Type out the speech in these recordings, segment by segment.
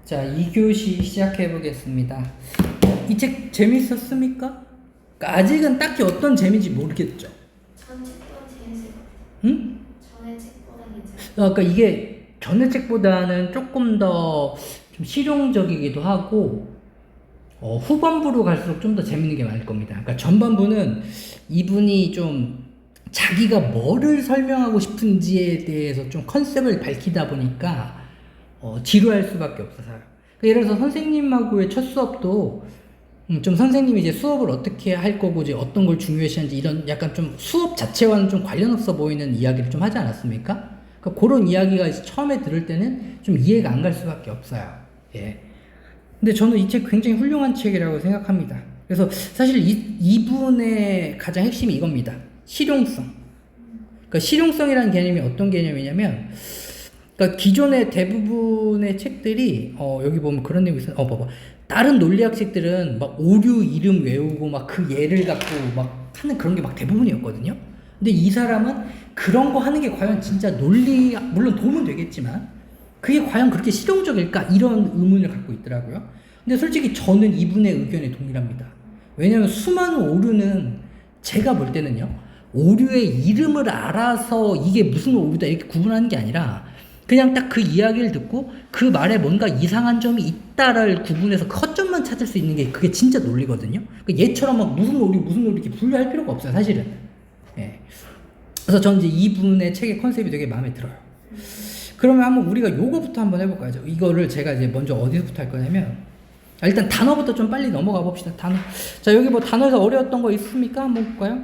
자, 2교시 시작해 보겠습니다. 이 책 재밌었습니까? 그러니까 아직은 딱히 어떤 재미인지 모르겠죠. 전 책보다 재밌을 것 같아요. 응? 전에 책보다 괜찮아요. 그러니까 이게 전의 책보다는 조금 더 좀 실용적이기도 하고 후반부로 갈수록 좀 더 재밌는 게 많을 겁니다. 그러니까 전반부는 이분이 좀 자기가 뭐를 설명하고 싶은지에 대해서 좀 컨셉을 밝히다 보니까 지루할 수밖에 없어서요. 그러니까 예를 들어서 선생님하고의 첫 수업도 좀 선생님이 이제 수업을 어떻게 할 거고 이제 어떤 걸 중요시하는지 이런 약간 좀 수업 자체와는 좀 관련 없어 보이는 이야기를 좀 하지 않았습니까? 그러니까 그런 이야기가 이제 처음에 들을 때는 좀 이해가 안 갈 수밖에 없어요. 예. 근데 저는 이 책 굉장히 훌륭한 책이라고 생각합니다. 그래서 사실 이분의 가장 핵심이 이겁니다. 실용성. 그러니까 실용성이라는 개념이 어떤 개념이냐면, 그러니까 기존의 대부분의 책들이 여기 보면 그런 내용이 있어요. 봐봐. 다른 논리학 책들은 막 오류 이름 외우고 막 그 예를 갖고 막 하는 그런 게 막 대부분이었거든요. 근데 이 사람은 그런 거 하는 게 과연 진짜 논리, 물론 도움은 되겠지만 그게 과연 그렇게 실용적일까? 이런 의문을 갖고 있더라고요. 근데 솔직히 저는 이분의 의견에 동일합니다. 왜냐하면 수많은 오류는 제가 볼 때는요, 오류의 이름을 알아서 이게 무슨 오류다 이렇게 구분하는 게 아니라 그냥 딱 그 이야기를 듣고 그 말에 뭔가 이상한 점이 있다를 구분해서 그 허점만 찾을 수 있는 게 그게 진짜 논리거든요. 그러니까 얘처럼 막 무슨 오류 이렇게 분류할 필요가 없어요, 사실은. 예. 그래서 저는 이제 이분의 책의 컨셉이 되게 마음에 들어요. 그러면 한번 우리가 요거부터 한번 해볼까요? 이거를 제가 이제 먼저 어디서부터 할 거냐면, 일단 단어부터 좀 빨리 넘어가 봅시다. 단어. 자, 여기 뭐 단어에서 어려웠던 거 있습니까? 한번 볼까요?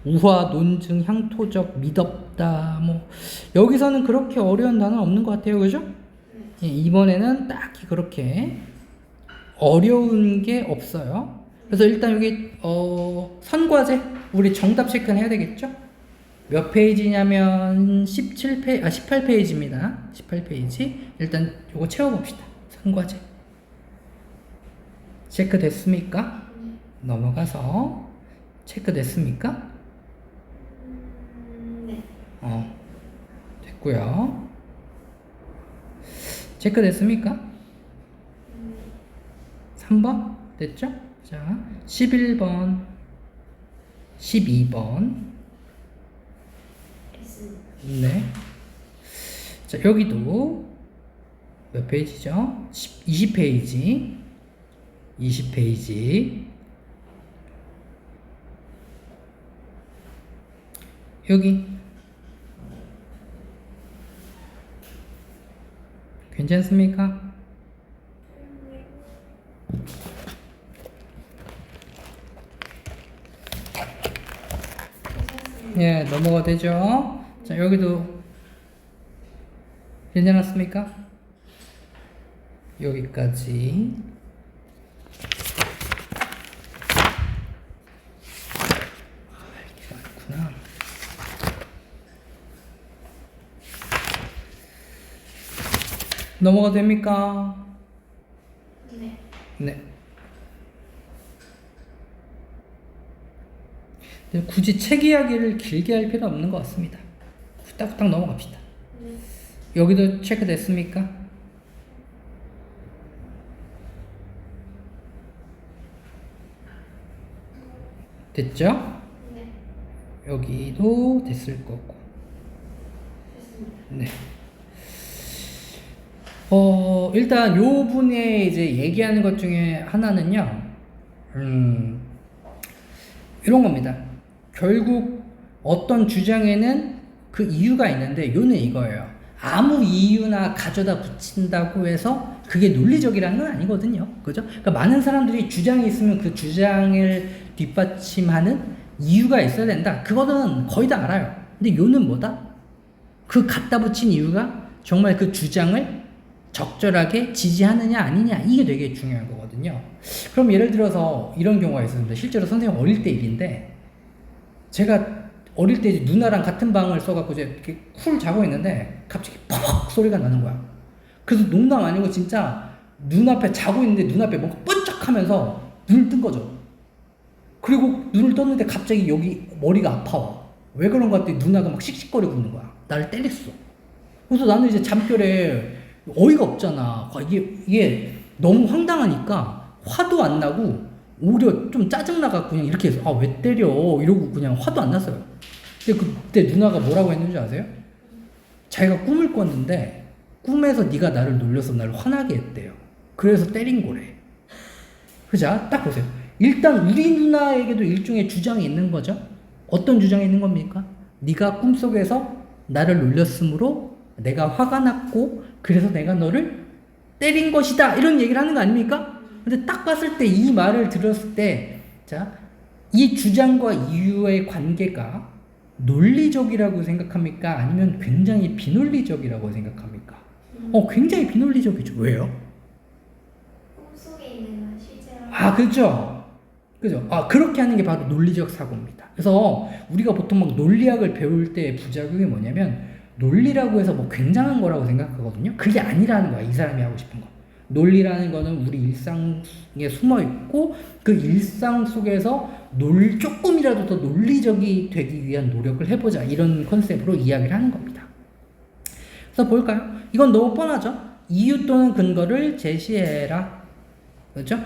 우화, 논증, 향토적, 미덥다. 뭐 여기서는 그렇게 어려운 단어는 없는 것 같아요, 그죠? 예, 이번에는 딱히 그렇게 어려운 게 없어요. 그래서 일단 여기 선과제 우리 정답 체크는 해야 되겠죠? 몇 페이지냐면 18페이지입니다. 18페이지. 일단 요거 채워봅시다. 선과제. 체크됐습니까? 넘어가서 체크됐습니까? 네. 됐고요. 체크됐습니까? 3번? 됐죠? 자, 11번, 12번. 네. 자, 여기도 몇 페이지죠? 20페이지. 20페이지. 여기. 괜찮습니까? 예, 넘어가 되죠? 자, 여기도 괜찮았습니까? 여기까지. 이게 많구나. 넘어가 됩니까? 네. 네. 굳이 책 이야기를 길게 할 필요 없는 것 같습니다. 후딱후딱 넘어갑시다. 네. 여기도 체크됐습니까? 됐죠? 네. 여기도 됐을 거고. 됐습니다. 네. 일단 요 분의 이제 얘기하는 것 중에 하나는요, 이런 겁니다. 결국 어떤 주장에는 그 이유가 있는데, 요는 이거예요. 아무 이유나 가져다 붙인다고 해서 그게 논리적이라는 건 아니거든요. 그죠? 그러니까 많은 사람들이 주장이 있으면 그 주장을 뒷받침하는 이유가 있어야 된다. 그거는 거의 다 알아요. 근데 요는 뭐다? 그 갖다 붙인 이유가 정말 그 주장을 적절하게 지지하느냐 아니냐, 이게 되게 중요한 거거든요. 그럼 예를 들어서 이런 경우가 있었습니다. 실제로 선생님 어릴 때 일인데, 제가 어릴 때 누나랑 같은 방을 써갖고 이제 이렇게 쿨 자고 있는데 갑자기 퍽 소리가 나는 거야. 그래서 농담 아니고 진짜 눈앞에 자고 있는데 눈앞에 뭔가 번쩍하면서 눈을 뜬 거죠. 그리고 눈을 떴는데 갑자기 여기 머리가 아파와. 왜 그런 거 같더니 누나가 막 씩씩거리고 있는 거야. 나를 때렸어. 그래서 나는 이제 잠결에 어이가 없잖아. 이게 너무 황당하니까 화도 안 나고 오히려 좀 짜증나갖고 그냥 이렇게 해서 아, 왜 때려? 이러고 그냥 화도 안 났어요. 근데 그때 누나가 뭐라고 했는지 아세요? 자기가 꿈을 꿨는데 꿈에서 네가 나를 놀려서 나를 화나게 했대요. 그래서 때린 거래. 그죠? 딱 보세요. 일단 우리 누나에게도 일종의 주장이 있는 거죠. 어떤 주장이 있는 겁니까? 네가 꿈속에서 나를 놀렸으므로 내가 화가 났고 그래서 내가 너를 때린 것이다. 이런 얘기를 하는 거 아닙니까? 근데 딱 봤을 때 이 말을 들었을 때 자, 이 주장과 이유의 관계가 논리적이라고 생각합니까? 아니면 굉장히 비논리적이라고 생각합니까? 굉장히 비논리적이죠. 왜요? 꿈속에 있는 건 실제로. 아, 그렇죠. 그죠? 아, 그렇게 하는 게 바로 논리적 사고입니다. 그래서 우리가 보통 막 논리학을 배울 때 부작용이 뭐냐면 논리라고 해서 뭐 굉장한 거라고 생각하거든요. 그게 아니라는 거야. 이 사람이 하고 싶은 거. 논리라는 거는 우리 일상에 숨어 있고 그 일상 속에서 조금이라도 더 논리적이 되기 위한 노력을 해보자. 이런 컨셉으로 이야기를 하는 겁니다. 그래서 볼까요? 이건 너무 뻔하죠? 이유 또는 근거를 제시해라. 그렇죠?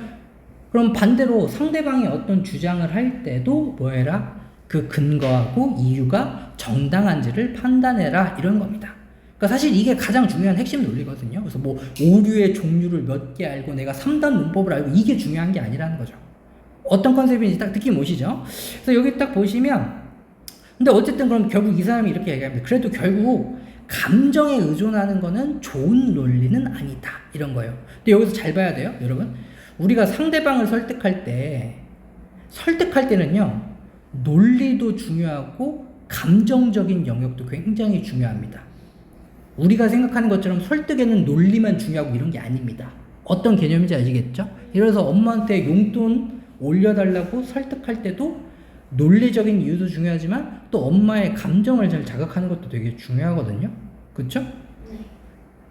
그럼 반대로 상대방이 어떤 주장을 할 때도 뭐 해라? 그 근거하고 이유가 정당한지를 판단해라. 이런 겁니다. 그러니까 사실 이게 가장 중요한 핵심 논리거든요. 그래서 뭐 오류의 종류를 몇 개 알고 내가 3단 문법을 알고 이게 중요한 게 아니라는 거죠. 어떤 컨셉인지 딱 느낌 오시죠? 그래서 여기 딱 보시면 근데 어쨌든 그럼 결국 이 사람이 이렇게 얘기합니다. 그래도 결국 감정에 의존하는 거는 좋은 논리는 아니다. 이런 거예요. 근데 여기서 잘 봐야 돼요, 여러분. 우리가 상대방을 설득할 때는요, 논리도 중요하고 감정적인 영역도 굉장히 중요합니다. 우리가 생각하는 것처럼 설득에는 논리만 중요하고 이런 게 아닙니다. 어떤 개념인지 아시겠죠? 그래서 엄마한테 용돈 올려달라고 설득할 때도 논리적인 이유도 중요하지만 또 엄마의 감정을 잘 자극하는 것도 되게 중요하거든요. 그렇죠? 네.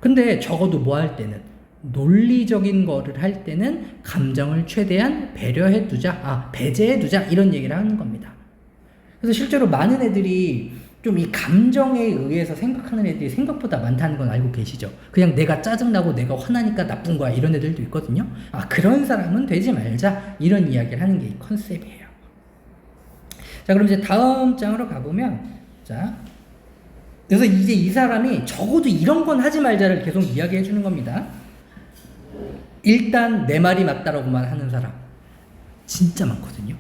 근데 적어도 뭐 할 때는 논리적인 거를 할 때는 감정을 최대한 배제해두자 이런 얘기를 하는 겁니다. 그래서 실제로 많은 애들이 좀 이 감정에 의해서 생각하는 애들이 생각보다 많다는 건 알고 계시죠? 그냥 내가 짜증나고 내가 화나니까 나쁜 거야 이런 애들도 있거든요. 아, 그런 사람은 되지 말자 이런 이야기를 하는 게 이 컨셉이에요. 자, 그럼 이제 다음 장으로 가보면 자, 그래서 이제 이 사람이 적어도 이런 건 하지 말자를 계속 이야기해 주는 겁니다. 일단 내 말이 맞다라고만 하는 사람 진짜 많거든요.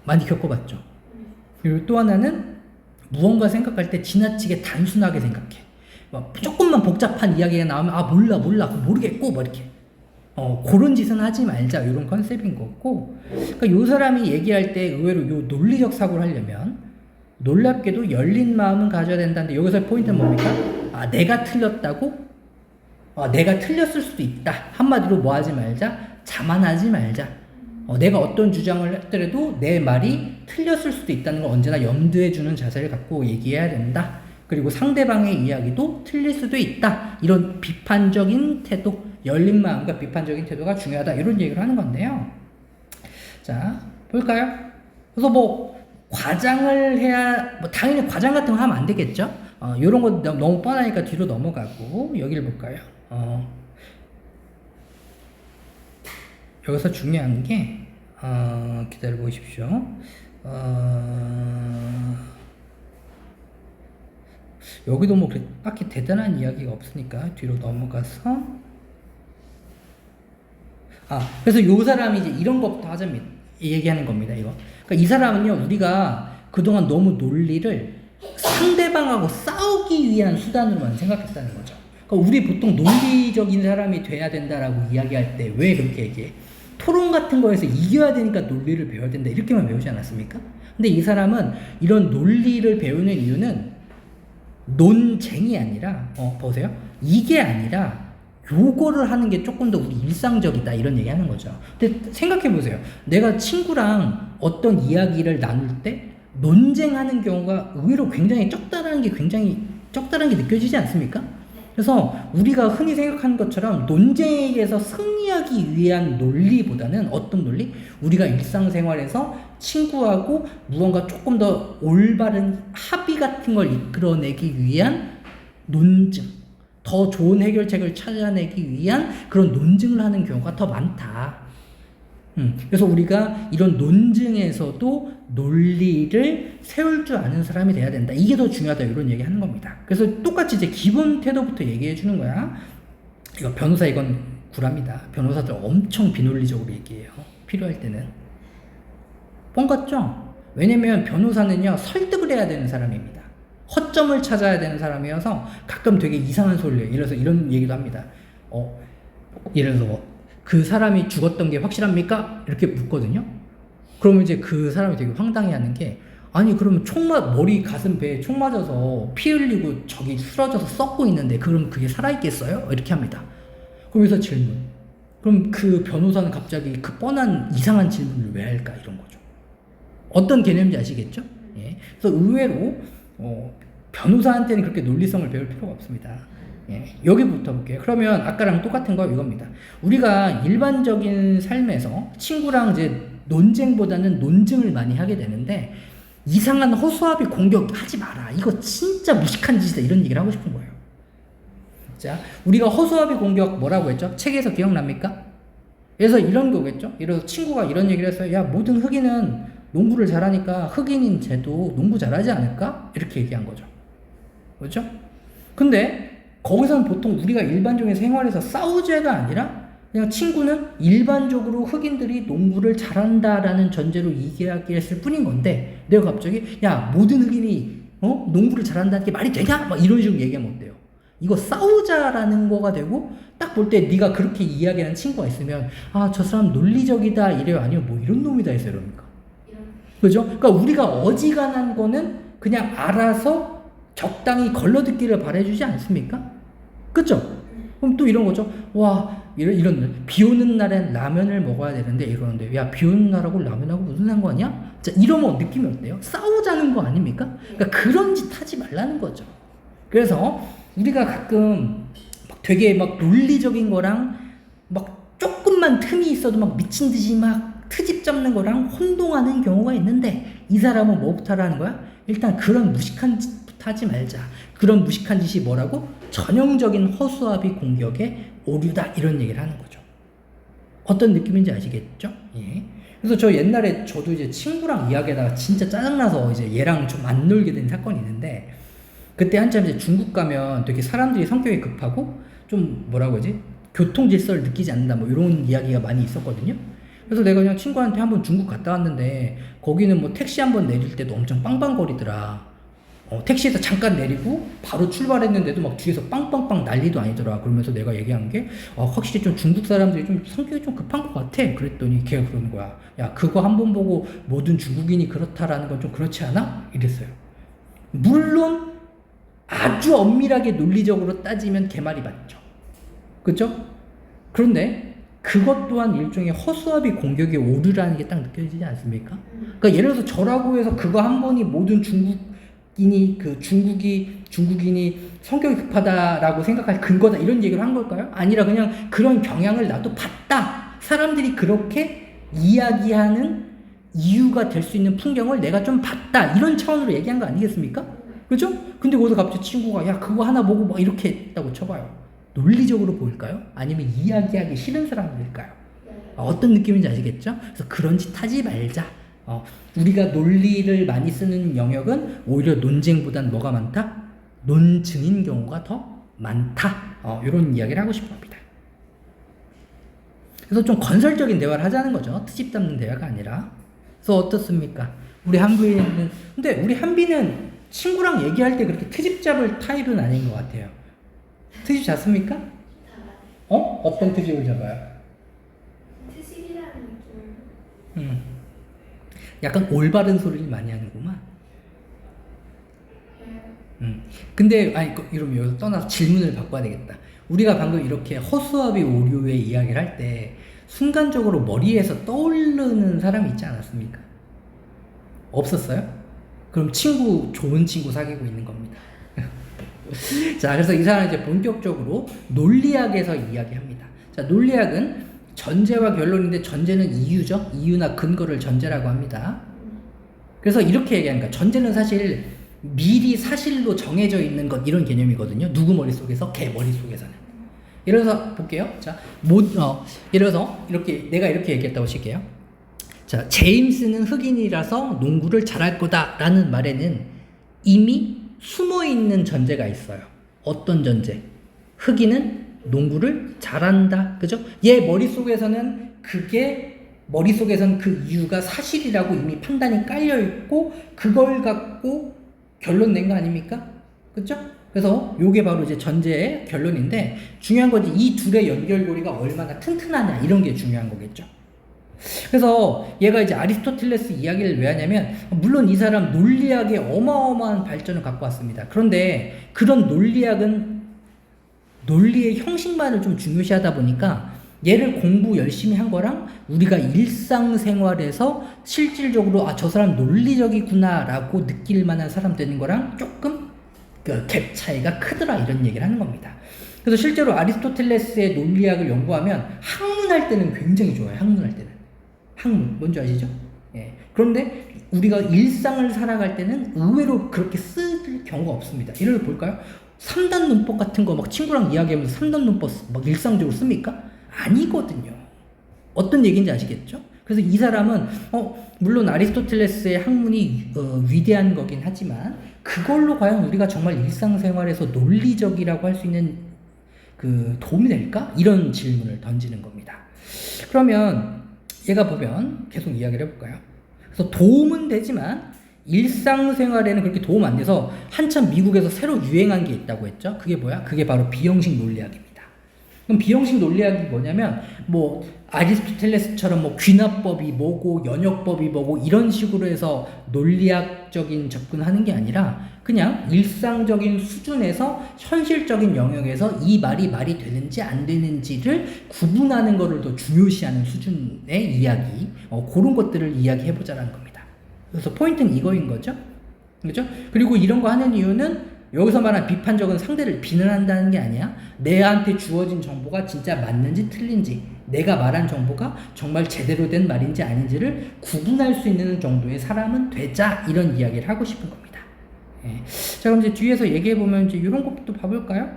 많이 겪어봤죠. 그리고 또 하나는 무언가 생각할 때 지나치게 단순하게 생각해. 막 조금만 복잡한 이야기가 나오면 아 몰라 모르겠고 뭐 이렇게 그런 짓은 하지 말자 이런 컨셉인 거고. 그러니까 요 사람이 얘기할 때 의외로 요 논리적 사고를 하려면 놀랍게도 열린 마음은 가져야 된다는데 여기서 포인트는 뭡니까? 아, 내가 틀렸다고? 내가 틀렸을 수도 있다. 한마디로 뭐 하지 말자? 자만하지 말자. 내가 어떤 주장을 했더라도 내 말이 틀렸을 수도 있다는 걸 언제나 염두에 두는 자세를 갖고 얘기해야 된다. 그리고 상대방의 이야기도 틀릴 수도 있다. 이런 비판적인 태도, 열린 마음과 비판적인 태도가 중요하다. 이런 얘기를 하는 건데요. 자, 볼까요? 그래서 뭐 과장을 해야, 뭐 당연히 과장 같은 거 하면 안 되겠죠? 이런 거 너무 뻔하니까 뒤로 넘어가고 여기를 볼까요? 여기서 중요한 게 기다려 보십시오. 여기도 뭐 딱히 대단한 이야기가 없으니까 뒤로 넘어가서 그래서 요 사람이 이제 이런 것부터 하자면 얘기하는 겁니다. 이거. 그러니까 이 사람은요, 우리가 그동안 너무 논리를 상대방하고 싸우기 위한 수단으로만 생각했다는 거죠. 그러니까 우리 보통 논리적인 사람이 돼야 된다라고 이야기할 때 왜 그렇게 얘기해? 토론 같은 거에서 이겨야 되니까 논리를 배워야 된다 이렇게만 배우지 않았습니까? 근데 이 사람은 이런 논리를 배우는 이유는 논쟁이 아니라 보세요. 이게 아니라 요거를 하는 게 조금 더 우리 일상적이다 이런 얘기 하는 거죠. 근데 생각해 보세요. 내가 친구랑 어떤 이야기를 나눌 때 논쟁하는 경우가 의외로 굉장히 적다라는 게 느껴지지 않습니까? 그래서 우리가 흔히 생각하는 것처럼 논쟁에서 승리하기 위한 논리보다는 어떤 논리? 우리가 일상생활에서 친구하고 무언가 조금 더 올바른 합의 같은 걸 이끌어내기 위한 논증, 더 좋은 해결책을 찾아내기 위한 그런 논증을 하는 경우가 더 많다. 그래서 우리가 이런 논증에서도 논리를 세울 줄 아는 사람이 돼야 된다. 이게 더 중요하다. 이런 얘기 하는 겁니다. 그래서 똑같이 이제 기본 태도부터 얘기해 주는 거야. 이거 변호사 이건 구랍니다. 변호사들 엄청 비논리적으로 얘기해요. 필요할 때는. 뻥 같죠? 왜냐면 변호사는요, 설득을 해야 되는 사람입니다. 허점을 찾아야 되는 사람이어서 가끔 되게 이상한 소리를 해요. 예를 들어서 이런 얘기도 합니다. 예를 들어서 그 사람이 죽었던 게 확실합니까? 이렇게 묻거든요. 그러면 이제 그 사람이 되게 황당해 하는 게, 아니 그러면 머리 가슴 배에 총 맞아서 피 흘리고 저기 쓰러져서 썩고 있는데 그럼 그게 살아있겠어요? 이렇게 합니다. 그러면서 질문. 그럼 그 변호사는 갑자기 그 뻔한 이상한 질문을 왜 할까? 이런 거죠. 어떤 개념인지 아시겠죠? 예. 그래서 의외로 변호사한테는 그렇게 논리성을 배울 필요가 없습니다. 예. 여기부터 볼게요. 그러면 아까랑 똑같은 거 이겁니다. 우리가 일반적인 삶에서 친구랑 이제 논쟁보다는 논증을 많이 하게 되는데, 이상한 허수아비 공격 하지 마라. 이거 진짜 무식한 짓이다. 이런 얘기를 하고 싶은 거예요. 자, 우리가 허수아비 공격 뭐라고 했죠? 책에서 기억납니까? 그래서 이런 거겠죠? 예를 들어서 친구가 이런 얘기를 했어요. 야, 모든 흑인은 농구를 잘하니까 흑인인 쟤도 농구 잘하지 않을까? 이렇게 얘기한 거죠. 그렇죠? 근데 거기서는 보통 우리가 일반적인 생활에서 싸우자가 아니라 그냥 친구는 일반적으로 흑인들이 농구를 잘한다라는 전제로 이야기했을 뿐인 건데, 내가 갑자기 야, 모든 흑인이 농구를 잘한다는 게 말이 되냐? 막 이런 식으로 얘기하면 어때요? 이거 싸우자라는 거가 되고, 딱 볼 때 네가 그렇게 이야기하는 친구가 있으면, 아, 저 사람 논리적이다 이래요? 아니면 뭐 이런 놈이다 해서 이럽니까? 그죠? 그러니까 우리가 어지간한 거는 그냥 알아서 적당히 걸러듣기를 바라주지 않습니까? 그죠? 그럼 또 이런 거죠. 와, 이런 비 오는 날엔 라면을 먹어야 되는데 이러는데, 야, 비 오는 날하고 라면하고 무슨 상관이야? 자, 이러면 느낌이 어때요? 싸우자는 거 아닙니까? 그러니까 그런 짓 하지 말라는 거죠. 그래서 우리가 가끔 되게 막 논리적인 거랑 막 조금만 틈이 있어도 막 미친 듯이 막 트집 잡는 거랑 혼동하는 경우가 있는데, 이 사람은 뭐부터 하라는 거야? 일단 그런 무식한 짓부터 하지 말자. 그런 무식한 짓이 뭐라고? 전형적인 허수아비 공격의 오류다. 이런 얘기를 하는 거죠. 어떤 느낌인지 아시겠죠? 예. 그래서 저 옛날에 저도 이제 친구랑 이야기하다가 진짜 짜증나서 이제 얘랑 좀 안 놀게 된 사건이 있는데, 그때 한참 이제 중국 가면 되게 사람들이 성격이 급하고 좀 뭐라고 하지? 교통 질서를 느끼지 않는다. 뭐 이런 이야기가 많이 있었거든요. 그래서 내가 그냥 친구한테 한번 중국 갔다 왔는데, 거기는 뭐 택시 한번 내릴 때도 엄청 빵빵거리더라. 택시에서 잠깐 내리고 바로 출발했는데도 막 뒤에서 빵빵빵 난리도 아니더라. 그러면서 내가 얘기한 게, 확실히 좀 중국 사람들이 좀 성격이 좀 급한 것 같아. 그랬더니 걔가 그러는 거야. 야, 그거 한번 보고 모든 중국인이 그렇다라는 건 좀 그렇지 않아? 이랬어요. 물론 아주 엄밀하게 논리적으로 따지면 걔 말이 맞죠. 그죠? 그런데 그것 또한 일종의 허수아비 공격의 오류라는 게 딱 느껴지지 않습니까? 그러니까 예를 들어서 저라고 해서 그거 한 번이 모든 중국인이 성격이 급하다라고 생각할 근거다 이런 얘기를 한 걸까요? 아니라 그냥 그런 경향을 나도 봤다. 사람들이 그렇게 이야기하는 이유가 될 수 있는 풍경을 내가 좀 봤다. 이런 차원으로 얘기한 거 아니겠습니까? 그죠? 근데 거기서 갑자기 친구가 야, 그거 하나 보고 막 이렇게 했다고 쳐봐요. 논리적으로 보일까요? 아니면 이야기하기 싫은 사람들일까요? 어떤 느낌인지 아시겠죠? 그래서 그런 짓 하지 말자. 우리가 논리를 많이 쓰는 영역은 오히려 논쟁보단 뭐가 많다? 논증인 경우가 더 많다. 이런 이야기를 하고 싶어 합니다. 그래서 좀 건설적인 대화를 하자는 거죠. 트집 잡는 대화가 아니라. 그래서 어떻습니까? 우리 한비는, 근데 우리 한비는 친구랑 얘기할 때 그렇게 트집 잡을 타입은 아닌 것 같아요. 트집 잡습니까? 어떤 트집을 잡아요? 트집이라는 느낌. 약간 올바른 소리를 많이 하는구만. 근데 이러면 여기서 떠나서 질문을 바꿔야 되겠다. 우리가 방금 이렇게 허수아비 오류의 이야기를 할 때 순간적으로 머리에서 떠오르는 사람이 있지 않았습니까? 없었어요? 그럼 좋은 친구 사귀고 있는 겁니다. 자, 그래서 이 사람은 이제 본격적으로 논리학에서 이야기합니다. 자, 논리학은 전제와 결론인데, 전제는 이유죠. 이유나 근거를 전제라고 합니다. 그래서 이렇게 얘기하는 거야. 전제는 사실 미리 사실로 정해져 있는 것 이런 개념이거든요. 누구 머릿속에서? 걔 머릿속에서는. 예를 들어서 볼게요. 자, 예를 들어서 내가 이렇게 얘기했다고 칠게요. 자, 제임스는 흑인이라서 농구를 잘할 거다라는 말에는 이미 숨어 있는 전제가 있어요. 어떤 전제? 흑인은 농구를 잘한다. 그죠? 얘 머릿속에서는 그 이유가 사실이라고 이미 판단이 깔려 있고 그걸 갖고 결론 낸 거 아닙니까? 그죠? 그래서 요게 바로 이제 전제의 결론인데 중요한 거지 이 둘의 연결고리가 얼마나 튼튼하냐 이런 게 중요한 거겠죠. 그래서 얘가 이제 아리스토텔레스 이야기를 왜 하냐면 물론 이 사람 논리학에 어마어마한 발전을 갖고 왔습니다. 그런데 그런 논리학은 논리의 형식만을 좀 중요시하다 보니까 얘를 공부 열심히 한 거랑 우리가 일상생활에서 실질적으로 저 사람 논리적이구나 라고 느낄 만한 사람 되는 거랑 조금 그 갭 차이가 크더라 이런 얘기를 하는 겁니다. 그래서 실제로 아리스토텔레스의 논리학을 연구하면 학문할 때는 굉장히 좋아요. 학문할 때는. 학문 뭔지 아시죠? 예. 그런데 우리가 일상을 살아갈 때는 의외로 그렇게 쓸 경우가 없습니다. 예를 들어 볼까요? 3단 논법 같은 거 막 친구랑 이야기하면서 3단 논법 막 일상적으로 씁니까? 아니거든요. 어떤 얘기인지 아시겠죠? 그래서 이 사람은 물론 아리스토텔레스의 학문이 위대한 거긴 하지만 그걸로 과연 우리가 정말 일상생활에서 논리적이라고 할 수 있는 그 도움이 될까? 이런 질문을 던지는 겁니다. 그러면 얘가 보면 계속 이야기를 해볼까요? 그래서 도움은 되지만 일상생활에는 그렇게 도움 안 돼서 한참 미국에서 새로 유행한 게 있다고 했죠. 그게 뭐야? 그게 바로 비형식 논리학입니다. 그럼 비형식 논리학이 뭐냐면 뭐 아리스토텔레스처럼 뭐 귀납법이 뭐고 연역법이 뭐고 이런 식으로 해서 논리학적인 접근하는 게 아니라 그냥 일상적인 수준에서 현실적인 영역에서 이 말이 되는지 안 되는지를 구분하는 거를 더 중요시하는 수준의 이야기 그런 것들을 이야기해보자라는 겁니다. 그래서 포인트는 이거인 거죠. 그렇죠? 그리고 이런 거 하는 이유는 여기서 말한 비판적은 상대를 비난한다는 게 아니야. 내한테 주어진 정보가 진짜 맞는지 틀린지 내가 말한 정보가 정말 제대로 된 말인지 아닌지를 구분할 수 있는 정도의 사람은 되자 이런 이야기를 하고 싶은 겁니다. 예. 자 그럼 이제 뒤에서 얘기해보면 이제 이런 것도 봐볼까요?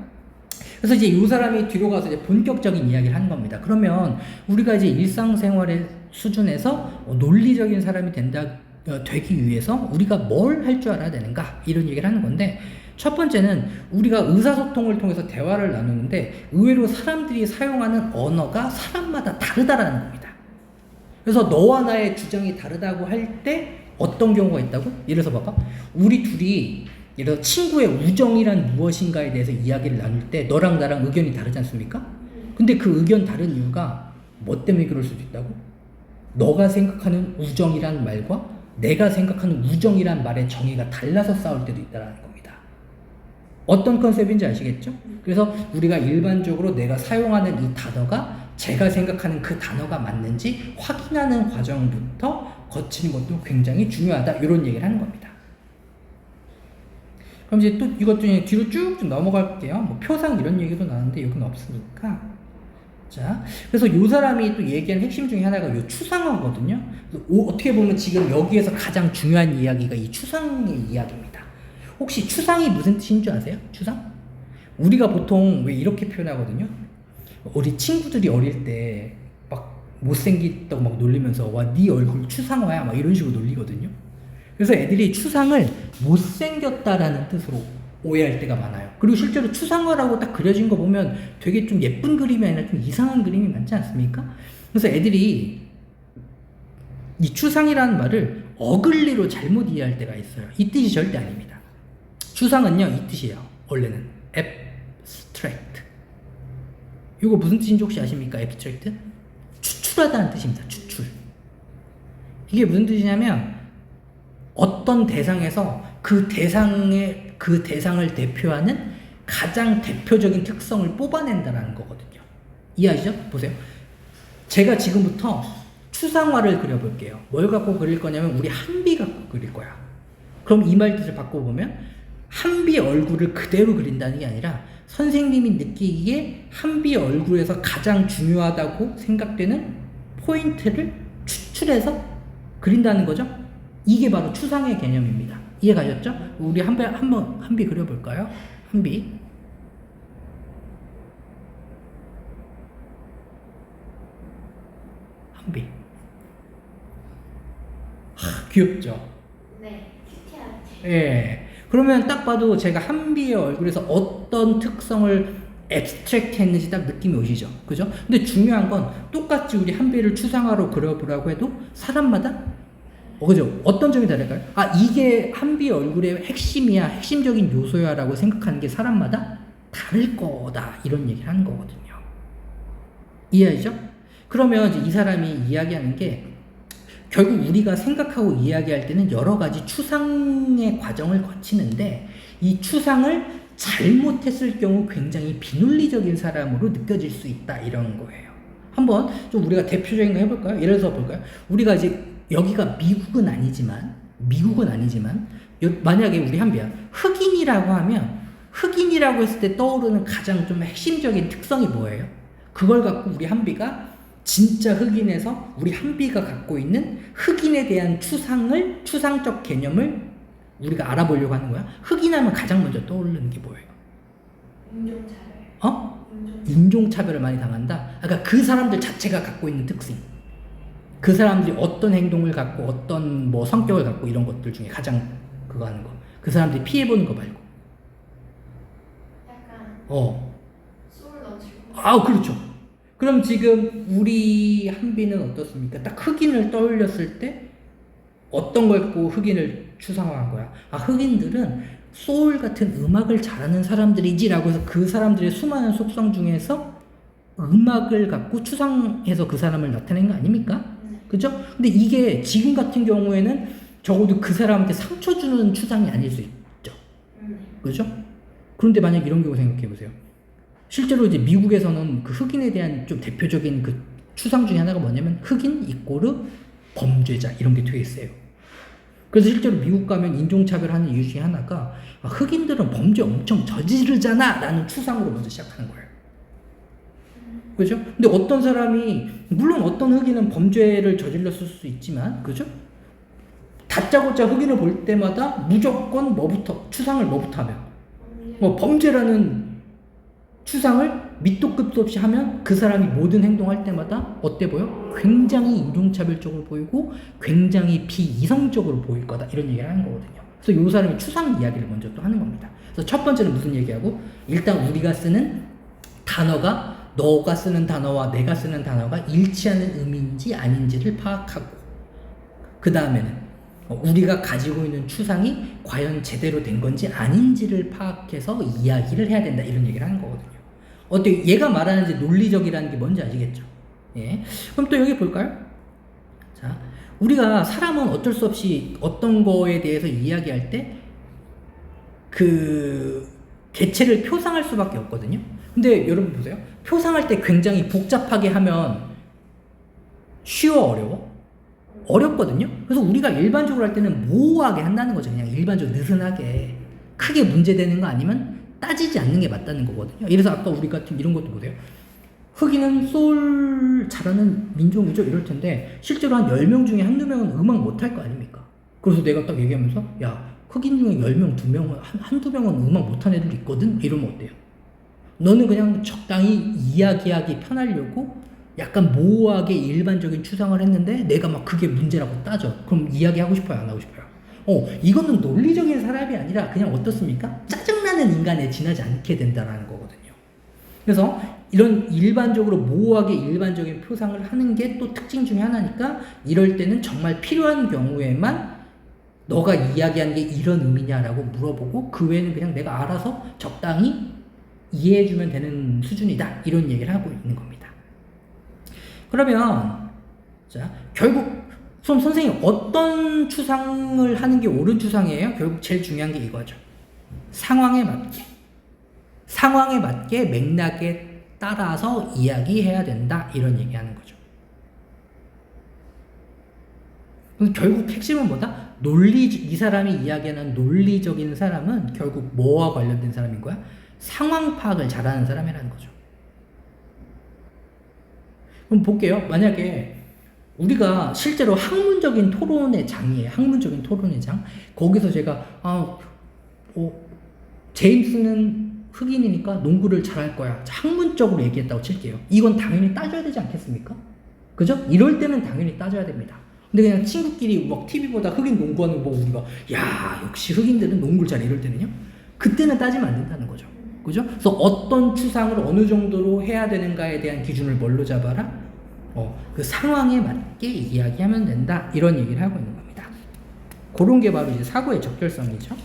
그래서 이제 이 사람이 뒤로 가서 이제 본격적인 이야기를 하는 겁니다. 그러면 우리가 이제 일상생활의 수준에서 논리적인 사람이 되기 위해서 우리가 뭘 할 줄 알아야 되는가 이런 얘기를 하는 건데 첫 번째는 우리가 의사소통을 통해서 대화를 나누는데 의외로 사람들이 사용하는 언어가 사람마다 다르다라는 겁니다. 그래서 너와 나의 주장이 다르다고 할 때 어떤 경우가 있다고? 예를 들어서 봐봐. 우리 둘이 예를 들어 친구의 우정이란 무엇인가에 대해서 이야기를 나눌 때 너랑 나랑 의견이 다르지 않습니까? 근데 그 의견 다른 이유가 뭐 때문에 그럴 수도 있다고? 너가 생각하는 우정이란 말과 내가 생각하는 우정이란 말의 정의가 달라서 싸울 때도 있다라는 겁니다. 어떤 컨셉인지 아시겠죠? 그래서 우리가 일반적으로 내가 사용하는 이 단어가 제가 생각하는 그 단어가 맞는지 확인하는 과정부터 거치는 것도 굉장히 중요하다 이런 얘기를 하는 겁니다. 그럼 이제 또 이것 중에 뒤로 쭉 넘어갈게요. 뭐 표상 이런 얘기도 나왔는데 여기는 없으니까. 자, 그래서 이 사람이 또 얘기한 핵심 중에 하나가 이 추상화거든요. 어떻게 보면 지금 여기에서 가장 중요한 이야기가 이 추상의 이야기입니다. 혹시 추상이 무슨 뜻인 줄 아세요? 추상? 우리가 보통 왜 이렇게 표현하거든요. 우리 친구들이 어릴 때 막 못생겼다고 막 놀리면서 와, 네 얼굴 추상화야 막 이런 식으로 놀리거든요. 그래서 애들이 추상을 못생겼다라는 뜻으로 오해할 때가 많아요. 그리고 실제로 추상화라고 딱 그려진 거 보면 되게 좀 예쁜 그림이 아니라 좀 이상한 그림이 많지 않습니까? 그래서 애들이 이 추상이라는 말을 어글리로 잘못 이해할 때가 있어요. 이 뜻이 절대 아닙니다. 추상은요 이 뜻이에요. 원래는 abstract. 이거 무슨 뜻인지 혹시 아십니까? abstract? 추출하다는 뜻입니다. 추출. 이게 무슨 뜻이냐면 어떤 대상에서 그 대상을 대표하는 가장 대표적인 특성을 뽑아낸다는 거거든요. 이해하시죠? 보세요. 제가 지금부터 추상화를 그려볼게요. 뭘 갖고 그릴 거냐면 우리 한비 갖고 그릴 거야. 그럼 이 말 뜻을 바꿔보면 한비 얼굴을 그대로 그린다는 게 아니라 선생님이 느끼기에 한비 얼굴에서 가장 중요하다고 생각되는 포인트를 추출해서 그린다는 거죠. 이게 바로 추상의 개념입니다. 이해 가셨죠? 우리 한비 그려볼까요? 한비. 한비. 귀엽죠? 네. 큐티하게. 예. 그러면 딱 봐도 제가 한비의 얼굴에서 어떤 특성을 앱스트랙트 했는지 딱 느낌이 오시죠? 그죠? 근데 중요한 건 똑같이 우리 한비를 추상화로 그려보라고 해도 사람마다 그죠? 어떤 점이 다를까요? 아, 이게 한비의 얼굴의 핵심이야, 핵심적인 요소야 라고 생각하는 게 사람마다 다를 거다. 이런 얘기를 하는 거거든요. 이해하시죠? 그러면 이제 이 사람이 이야기하는 게 결국 우리가 생각하고 이야기할 때는 여러 가지 추상의 과정을 거치는데 이 추상을 잘못했을 경우 굉장히 비논리적인 사람으로 느껴질 수 있다 이런 거예요. 한번 좀 우리가 대표적인 거 해볼까요? 예를 들어서 볼까요? 우리가 이제 여기가 미국은 아니지만 만약에 우리 한비야 흑인이라고 하면 흑인이라고 했을 때 떠오르는 가장 좀 핵심적인 특성이 뭐예요? 그걸 갖고 우리 한비가 진짜 흑인에서 우리 한비가 갖고 있는 흑인에 대한 추상적 개념을 우리가 알아보려고 하는 거야. 흑인하면 가장 먼저 떠오르는 게 뭐예요? 인종차별. 인종차별을 많이 당한다. 그러니까 그 사람들 자체가 갖고 있는 특性. 그 사람들이 어떤 행동을 갖고 어떤 뭐 성격을 갖고 이런 것들 중에 가장 그거 하는 거. 그 사람들이 피해보는 거 말고. 약간 소울 넣어주고. 그렇죠. 그럼 지금 우리 한비는 어떻습니까? 딱 흑인을 떠올렸을 때 어떤 걸 갖고 흑인을 추상화한 거야? 흑인들은 소울 같은 음악을 잘하는 사람들이지라고 해서 그 사람들의 수많은 속성 중에서 음악을 갖고 추상해서 그 사람을 나타낸 거 아닙니까? 그죠? 근데 이게 지금 같은 경우에는 적어도 그 사람한테 상처 주는 추상이 아닐 수 있죠. 그죠? 그런데 만약 이런 경우 생각해 보세요. 실제로 이제 미국에서는 그 흑인에 대한 좀 대표적인 그 추상 중에 하나가 뭐냐면 흑인 이꼬르 범죄자 이런 게 되어 있어요. 그래서 실제로 미국 가면 인종차별하는 이유 중에 하나가 흑인들은 범죄 엄청 저지르잖아 라는 추상으로 먼저 시작하는 거예요. 그죠? 근데 어떤 사람이 물론 어떤 흑인은 범죄를 저질렀을 수 있지만 그죠? 다짜고짜 흑인을 볼 때마다 무조건 추상을 뭐부터 하면 범죄라는 추상을 밑도 끝도 없이 하면 그 사람이 모든 행동할 때마다 어때 보여? 굉장히 인종차별적으로 보이고 굉장히 비이성적으로 보일 거다 이런 얘기를 하는 거거든요. 그래서 이 사람이 추상 이야기를 먼저 또 하는 겁니다. 그래서 첫 번째는 무슨 얘기하고 일단 우리가 쓰는 단어가 너가 쓰는 단어와 내가 쓰는 단어가 일치하는 의미인지 아닌지를 파악하고 그 다음에는 우리가 가지고 있는 추상이 과연 제대로 된 건지 아닌지를 파악해서 이야기를 해야 된다 이런 얘기를 하는 거거든요. 어때? 얘가 말하는 이제 논리적이라는 게 뭔지 아시겠죠? 예. 그럼 또 여기 볼까요? 자, 우리가 사람은 어쩔 수 없이 어떤 거에 대해서 이야기할 때 그 개체를 표상할 수밖에 없거든요. 근데 여러분 보세요. 표상할 때 굉장히 복잡하게 하면 쉬워 어려워? 어렵거든요. 그래서 우리가 일반적으로 할 때는 모호하게 한다는 거죠. 그냥 일반적으로 느슨하게 크게 문제되는 거 아니면 따지지 않는 게 맞다는 거거든요. 그래서 아까 우리 같은 이런 것도 보세요. 흑인은 소울 잘하는 민족이죠 이럴 텐데 실제로 한 10명 중에 한두 명은 음악 못할 거 아닙니까? 그래서 내가 딱 얘기하면서 야 흑인 중에 10명, 2명은 한두 명은 음악 못하는 애들 있거든? 이러면 어때요? 너는 그냥 적당히 이야기하기 편하려고 약간 모호하게 일반적인 추상을 했는데 내가 막 그게 문제라고 따져. 그럼 이야기하고 싶어요? 안 하고 싶어요? 이거는 논리적인 사람이 아니라 그냥 어떻습니까? 짜증나는 인간에 지나지 않게 된다는 거거든요. 그래서 이런 일반적으로 모호하게 일반적인 표상을 하는 게 또 특징 중에 하나니까 이럴 때는 정말 필요한 경우에만 너가 이야기한 게 이런 의미냐라고 물어보고 그 외에는 그냥 내가 알아서 적당히 이해해주면 되는 수준이다. 이런 얘기를 하고 있는 겁니다. 그러면 자 결국 그럼 선생님 어떤 추상을 하는 게 옳은 추상이에요? 결국 제일 중요한 게 이거죠. 상황에 맞게 맥락에 따라서 이야기해야 된다. 이런 얘기하는 거죠. 결국 핵심은 뭐다? 이 사람이 이야기하는 논리적인 사람은 결국 뭐와 관련된 사람인 거야? 상황 파악을 잘하는 사람이라는 거죠. 그럼 볼게요. 만약에 우리가 실제로 학문적인 토론의 장이에요. 학문적인 토론의 장. 거기서 제가 제임스는 흑인이니까 농구를 잘할 거야. 학문적으로 얘기했다고 칠게요. 이건 당연히 따져야 되지 않겠습니까? 그죠? 이럴 때는 당연히 따져야 됩니다. 근데 그냥 친구끼리 막 TV보다 흑인 농구하는 거 보고 우리가 야 역시 흑인들은 농구를 잘해 이럴 때는요. 그때는 따지면 안 된다는 거죠. 그죠? 그래서 어떤 추상을 어느 정도로 해야 되는가에 대한 기준을 뭘로 잡아라? 그 상황에 맞게 이야기하면 된다. 이런 얘기를 하고 있는 겁니다. 그런 게 바로 이제 사고의 적절성이죠.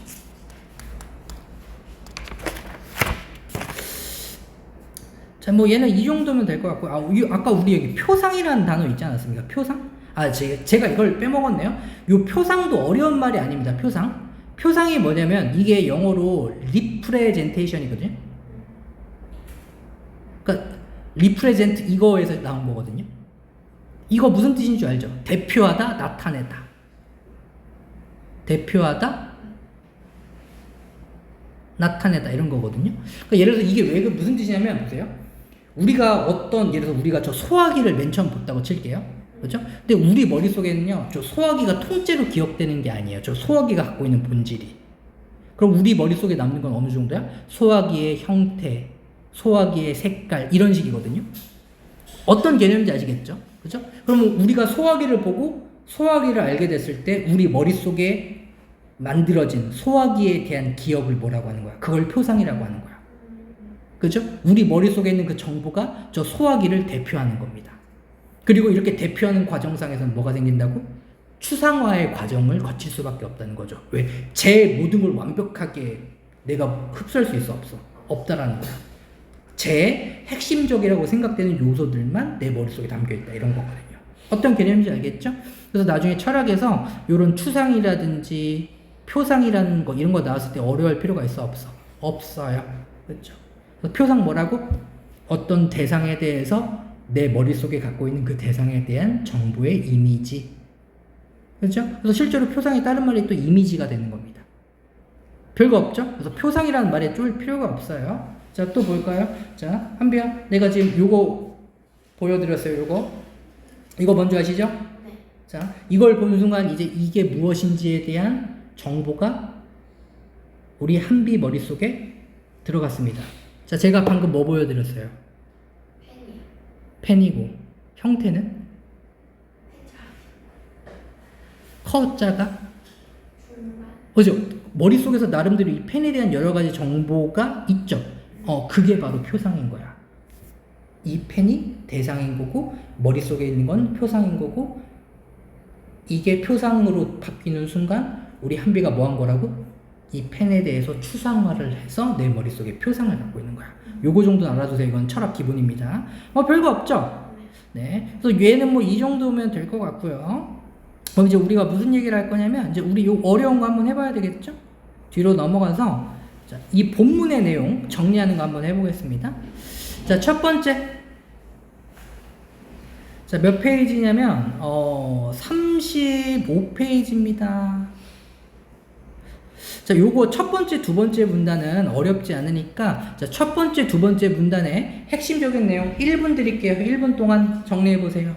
자, 뭐 얘는 이 정도면 될 것 같고, 아까 우리 여기 표상이라는 단어 있지 않았습니까? 표상? 제가 이걸 빼먹었네요. 요 표상도 어려운 말이 아닙니다. 표상. 표상이 뭐냐면 이게 영어로 리프레젠테이션이거든요. 그러니까 리프레젠트 이거에서 나온 거거든요. 이거 무슨 뜻인 줄 알죠? 대표하다, 나타내다. 대표하다, 나타내다 이런 거거든요. 그러니까 예를 들어서 이게 왜 무슨 뜻이냐면 보세요. 우리가 예를 들어서 우리가 저 소화기를 맨 처음 봤다고 칠게요. 그렇죠? 근데 우리 머릿속에는요. 저 소화기가 통째로 기억되는 게 아니에요. 저 소화기가 갖고 있는 본질이. 그럼 우리 머릿속에 남는 건 어느 정도야? 소화기의 형태, 소화기의 색깔 이런 식이거든요. 어떤 개념인지 아시겠죠? 그죠? 그러면 우리가 소화기를 보고 소화기를 알게 됐을 때 우리 머릿속에 만들어진 소화기에 대한 기억을 뭐라고 하는 거야? 그걸 표상이라고 하는 거야. 그죠? 우리 머릿속에 있는 그 정보가 저 소화기를 대표하는 겁니다. 그리고 이렇게 대표하는 과정상에서는 뭐가 생긴다고? 추상화의 과정을 거칠 수밖에 없다는 거죠. 왜? 제 모든 걸 완벽하게 내가 흡수할 수 있어? 없어? 없다라는 거야. 제 핵심적이라고 생각되는 요소들만 내 머릿속에 담겨있다 이런 거거든요. 어떤 개념인지 알겠죠? 그래서 나중에 철학에서 이런 추상이라든지 표상이라는 거 이런 거 나왔을 때 어려워할 필요가 있어? 없어? 없어요. 그렇죠? 그래서 표상 뭐라고? 어떤 대상에 대해서 내 머릿속에 갖고 있는 그 대상에 대한 정보의 이미지. 그렇죠? 그래서 실제로 표상이 다른 말이 또 이미지가 되는 겁니다. 별거 없죠? 그래서 표상이라는 말에 쫄 필요가 없어요. 자, 또 볼까요? 자, 한비야, 내가 지금 요거 보여드렸어요. 이거 뭔지 아시죠? 네. 자, 이걸 보는 순간 이제 이게 무엇인지에 대한 정보가 우리 한비 머릿속에 들어갔습니다. 자, 제가 방금 뭐 보여드렸어요? 펜이요. 펜이고 형태는? 펜자. 커자가? 줄만. 그죠? 머릿속에서 나름대로 이 펜에 대한 여러 가지 정보가 있죠. 그게 바로 표상인 거야. 이 펜이 대상인 거고 머릿속에 있는 건 표상인 거고 이게 표상으로 바뀌는 순간 우리 한비가 뭐 한 거라고? 이 펜에 대해서 추상화를 해서 내 머릿속에 표상을 갖고 있는 거야. 요거 정도는 알아두세요. 이건 철학 기본입니다. 별거 없죠? 네. 그래서 얘는 뭐 이 정도면 될 것 같고요. 그럼 이제 우리가 무슨 얘기를 할 거냐면 이제 우리 요 어려운 거 한번 해봐야 되겠죠? 뒤로 넘어가서 자, 이 본문의 내용 정리하는 거 한번 해보겠습니다. 자, 첫 번째. 자, 몇 페이지냐면 35페이지입니다. 자, 요거 첫 번째, 두 번째 문단은 어렵지 않으니까 자, 첫 번째, 두 번째 문단의 핵심적인 내용 1분 드릴게요. 1분 동안 정리해 보세요.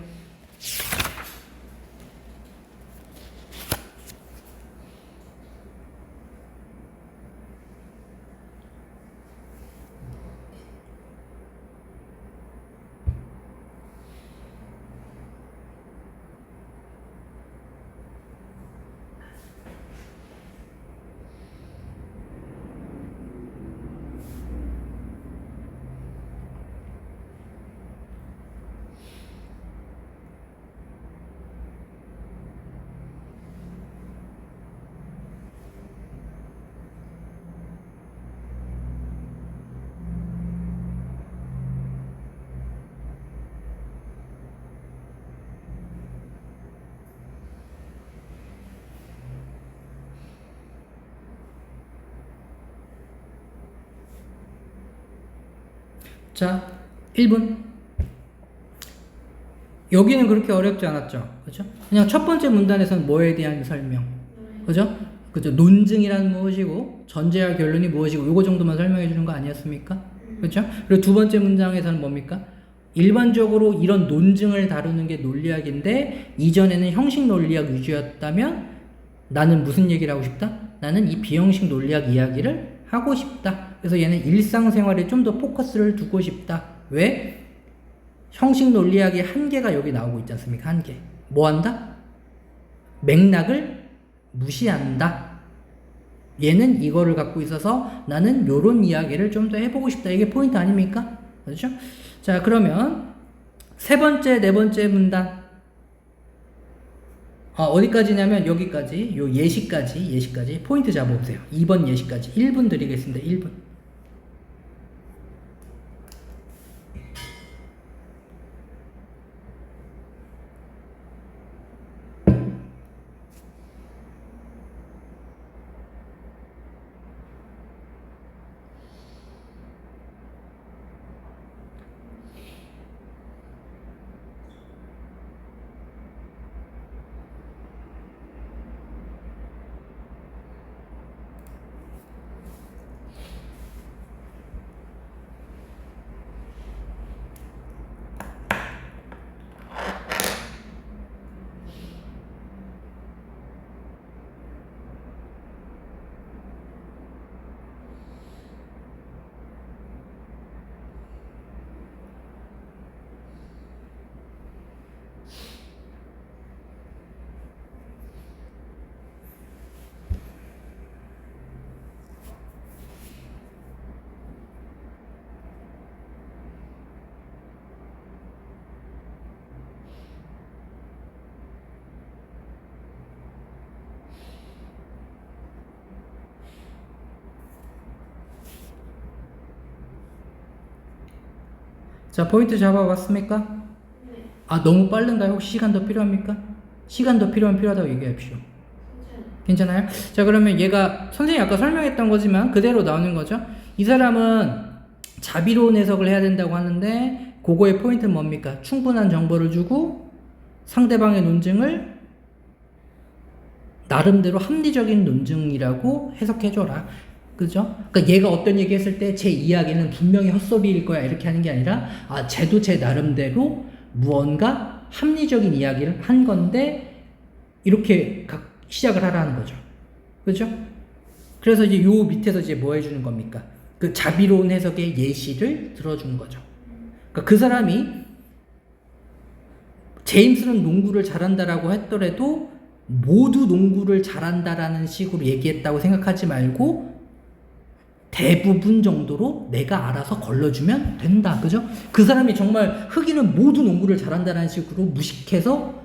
자, 1분. 여기는 그렇게 어렵지 않았죠. 그죠? 그냥 첫 번째 문단에서는 뭐에 대한 설명. 그죠? 그죠? 논증이란 무엇이고, 전제와 결론이 무엇이고, 요거 정도만 설명해 주는 거 아니었습니까? 그죠? 그리고 두 번째 문장에서는 뭡니까? 일반적으로 이런 논증을 다루는 게 논리학인데 이전에는 형식 논리학 위주였다면 나는 무슨 얘기를 하고 싶다? 나는 이 비형식 논리학 이야기를 하고 싶다. 그래서 얘는 일상생활에 좀 더 포커스를 두고 싶다. 왜? 형식 논리학의 한계가 여기 나오고 있지 않습니까? 한계. 뭐 한다? 맥락을 무시한다. 얘는 이거를 갖고 있어서 나는 요런 이야기를 좀 더 해보고 싶다. 이게 포인트 아닙니까? 그렇죠? 자, 그러면 세 번째, 네 번째 문단. 어디까지냐면 여기까지, 요 예시까지 포인트 잡아보세요. 2번 예시까지 1분 드리겠습니다. 1분. 자, 포인트 잡아봤습니까? 네. 아, 너무 빠른가요? 혹시 시간 더 필요합니까? 시간 더 필요하면 필요하다고 얘기합시오. 괜찮아요? 자, 그러면 얘가 선생님이 아까 설명했던 거지만 그대로 나오는 거죠. 이 사람은 자비로운 해석을 해야 된다고 하는데 그거의 포인트는 뭡니까? 충분한 정보를 주고 상대방의 논증을 나름대로 합리적인 논증이라고 해석해줘라. 그죠? 그러니까 얘가 어떤 얘기 했을 때 제 이야기는 분명히 헛소리일 거야 이렇게 하는 게 아니라 쟤도 제 나름대로 무언가 합리적인 이야기를 한 건데 이렇게 시작을 하라는 거죠. 그죠? 그래서 이제 요 밑에서 이제 뭐 해주는 겁니까? 그 자비로운 해석의 예시를 들어주는 거죠. 그러니까 그 사람이 제임스는 농구를 잘한다라고 했더라도 모두 농구를 잘한다라는 식으로 얘기했다고 생각하지 말고 대부분 정도로 내가 알아서 걸러주면 된다. 그죠? 그 사람이 정말 흑인은 모두 농구를 잘한다는 식으로 무식해서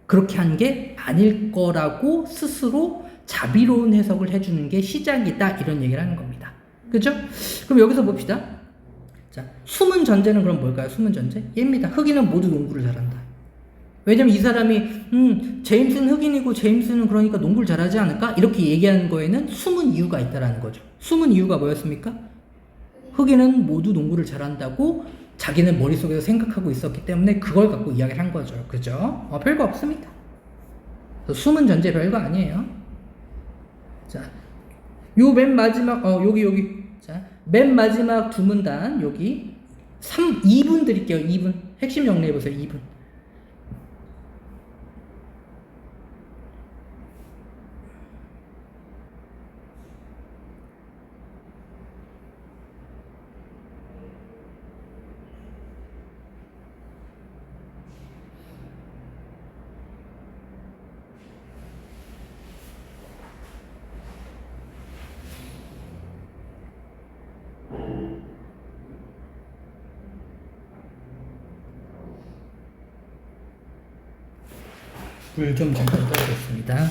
그렇게 한 게 아닐 거라고 스스로 자비로운 해석을 해주는 게 시작이다. 이런 얘기를 하는 겁니다. 그죠? 그럼 여기서 봅시다. 자, 숨은 전제는 그럼 뭘까요? 숨은 전제? 얘입니다. 흑인은 모두 농구를 잘한다. 왜냐면 이 사람이 제임스는 흑인이고 제임스는 그러니까 농구를 잘하지 않을까? 이렇게 얘기하는 거에는 숨은 이유가 있다라는 거죠. 숨은 이유가 뭐였습니까? 흑인은 모두 농구를 잘한다고 자기는 머릿속에서 생각하고 있었기 때문에 그걸 갖고 이야기를 한 거죠. 그죠? 별거 없습니다. 숨은 전제 별거 아니에요. 자, 요 맨 마지막 여기 자, 맨 마지막 두 문단 여기 2분 드릴게요. 2분. 핵심 정리해 보세요. 2분. 물 좀 잠깐 떠보겠습니다.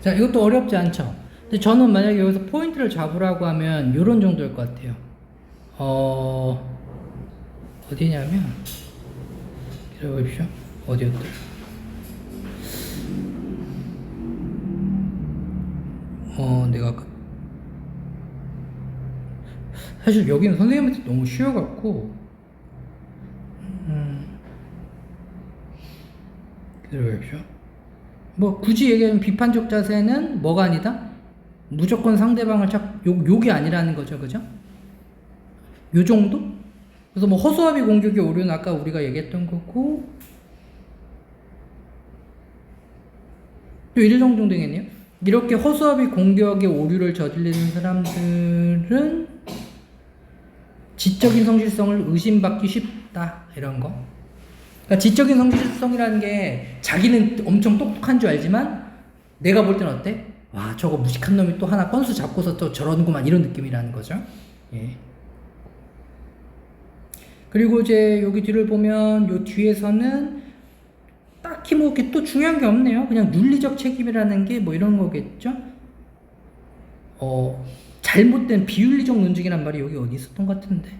자, 이것도 어렵지 않죠? 근데 저는 만약에 여기서 포인트를 잡으라고 하면 이런 정도일 것 같아요. 어디냐면, 기다려보십시오. 어디였더라? 내가 사실 여기는 선생님한테 너무 쉬워갖고, 기다려보십시오. 뭐 굳이 얘기하면 비판적 자세는 뭐가 아니다? 무조건 상대방을 욕이 아니라는 거죠, 그죠? 요 정도? 그래서 뭐 허수아비 공격의 오류는 아까 우리가 얘기했던 거고, 또 이런 정도 되겠네요. 이렇게 허수아비 공격의 오류를 저지르는 사람들은 지적인 성실성을 의심받기 쉽다, 이런 거. 그러니까 지적인 성실성이라는 게 자기는 엄청 똑똑한 줄 알지만 내가 볼 땐 어때? 와, 저거 무식한 놈이 또 하나 건수 잡고서 또 저러는구만, 이런 느낌이라는 거죠. 예. 그리고 이제 여기 뒤를 보면 요 뒤에서는 딱히 뭐 이렇게 또 중요한 게 없네요. 그냥 윤리적 책임이라는 게 뭐 이런 거겠죠. 잘못된 비윤리적 논증이란 말이 여기 어디 있었던 것 같은데.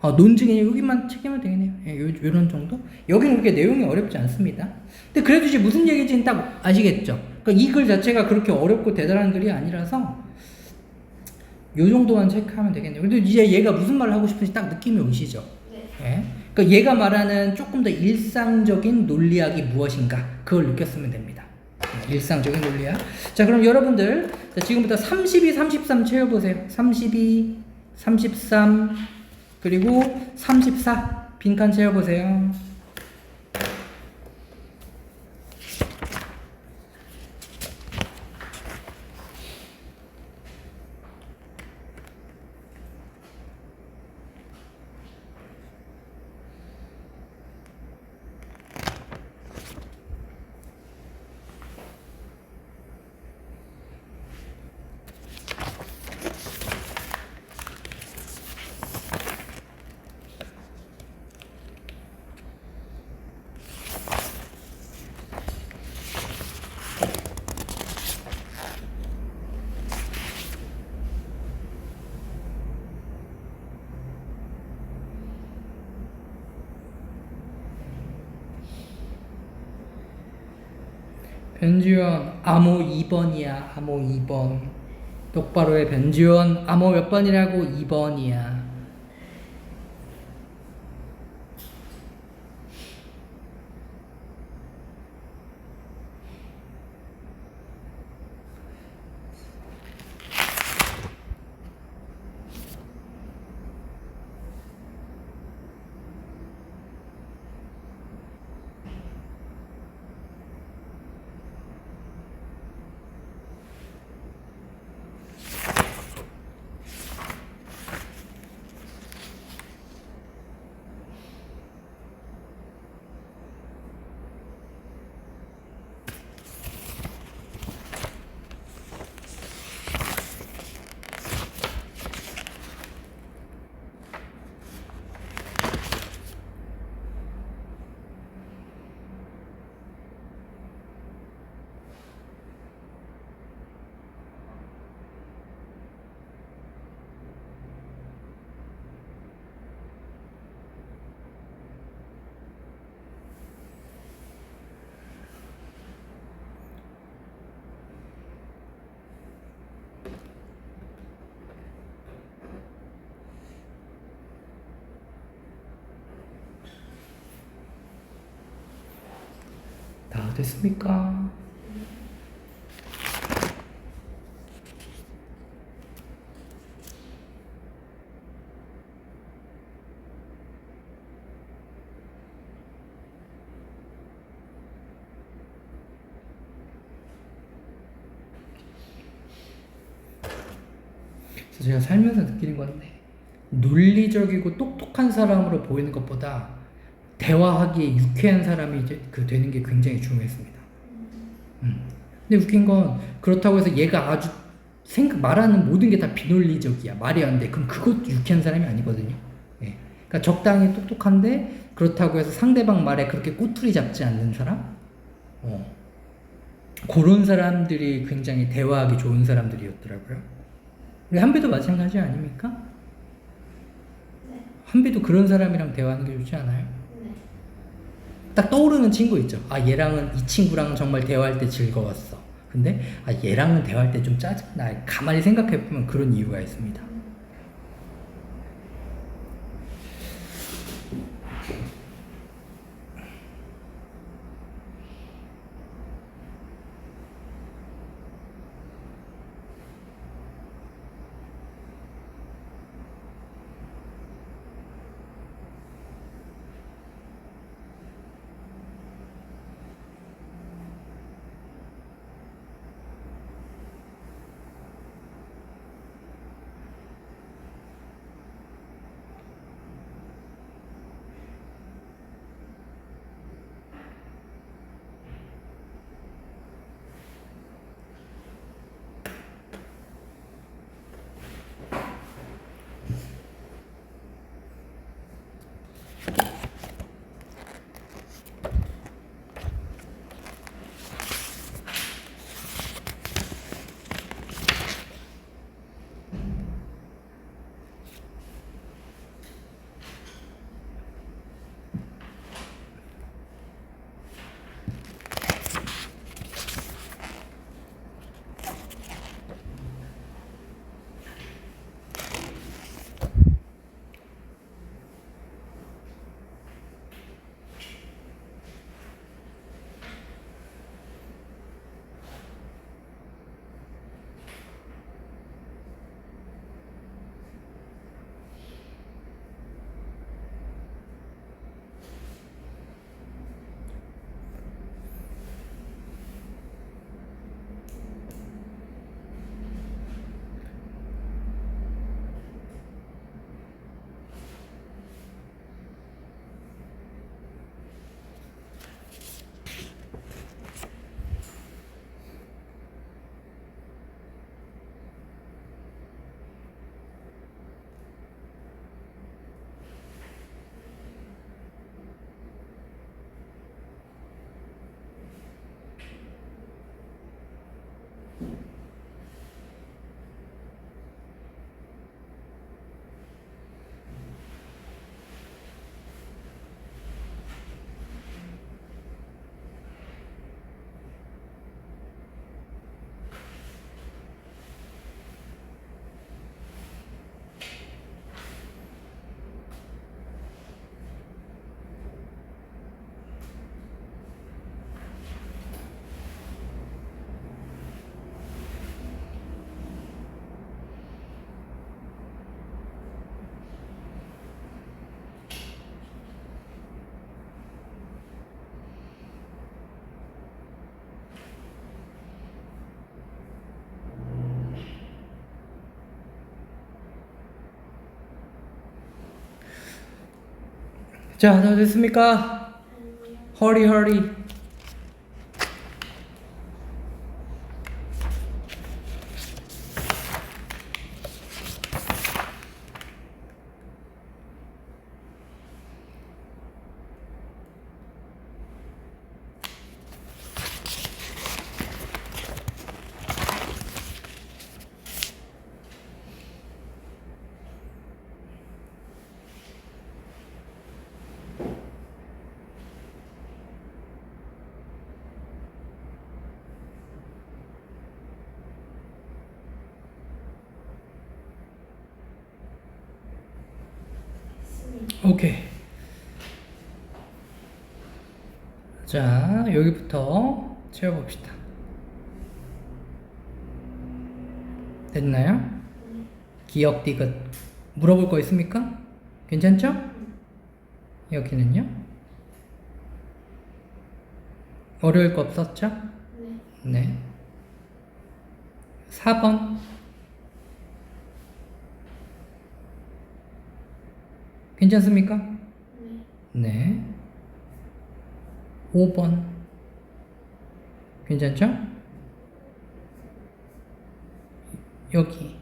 논증이 여기만 책임을 되겠네요. 예, 요런 정도? 여기는 그렇게 내용이 어렵지 않습니다. 근데 그래도 이제 무슨 얘기인지는 딱 아시겠죠? 그러니까 이 글 자체가 그렇게 어렵고 대단한 글이 아니라서 요 정도만 체크하면 되겠네요. 그래도 이제 얘가 무슨 말을 하고 싶은지 딱 느낌이 오시죠? 네. 예? 그러니까 얘가 말하는 조금 더 일상적인 논리학이 무엇인가, 그걸 느꼈으면 됩니다. 일상적인 논리학. 자, 그럼 여러분들, 자, 지금부터 32, 33 채워보세요. 32, 33, 그리고 34 빈칸 채워보세요. 변지원 암호 2번이야. 암호 2번. 똑바로 해. 변지원 암호 몇 번이라고? 2번이야. 다 됐습니까? 그래서 제가 살면서 느끼는 건데, 논리적이고 똑똑한 사람으로 보이는 것보다 대화하기에 유쾌한 사람이 이제 되는 게 굉장히 중요했습니다. 근데 웃긴 건, 그렇다고 해서 얘가 아주 말하는 모든 게 다 비논리적이야, 말이 안 돼, 그럼 그것도 유쾌한 사람이 아니거든요. 예. 그러니까 적당히 똑똑한데 그렇다고 해서 상대방 말에 그렇게 꼬투리 잡지 않는 사람. 그런 사람들이 굉장히 대화하기 좋은 사람들이었더라고요. 우리 한비도 마찬가지 아닙니까? 네. 한비도 그런 사람이랑 대화하는 게 좋지 않아요? 네. 딱 떠오르는 친구 있죠. 아, 얘랑은 이 친구랑 정말 대화할 때 즐거웠어. 근데 아, 얘랑은 대화할 때 좀 짜증나. 가만히 생각해 보면 그런 이유가 있습니다. 자, 다 됐습니까? 허리 허리. 오케이. 자, 여기부터 채워봅시다. 됐나요? 기억 디귿 물어볼 거 있습니까? 괜찮죠? 여기는요? 어려울 거 없었죠? 네. 4번. 괜찮습니까? 네. 5번. 괜찮죠? 여기.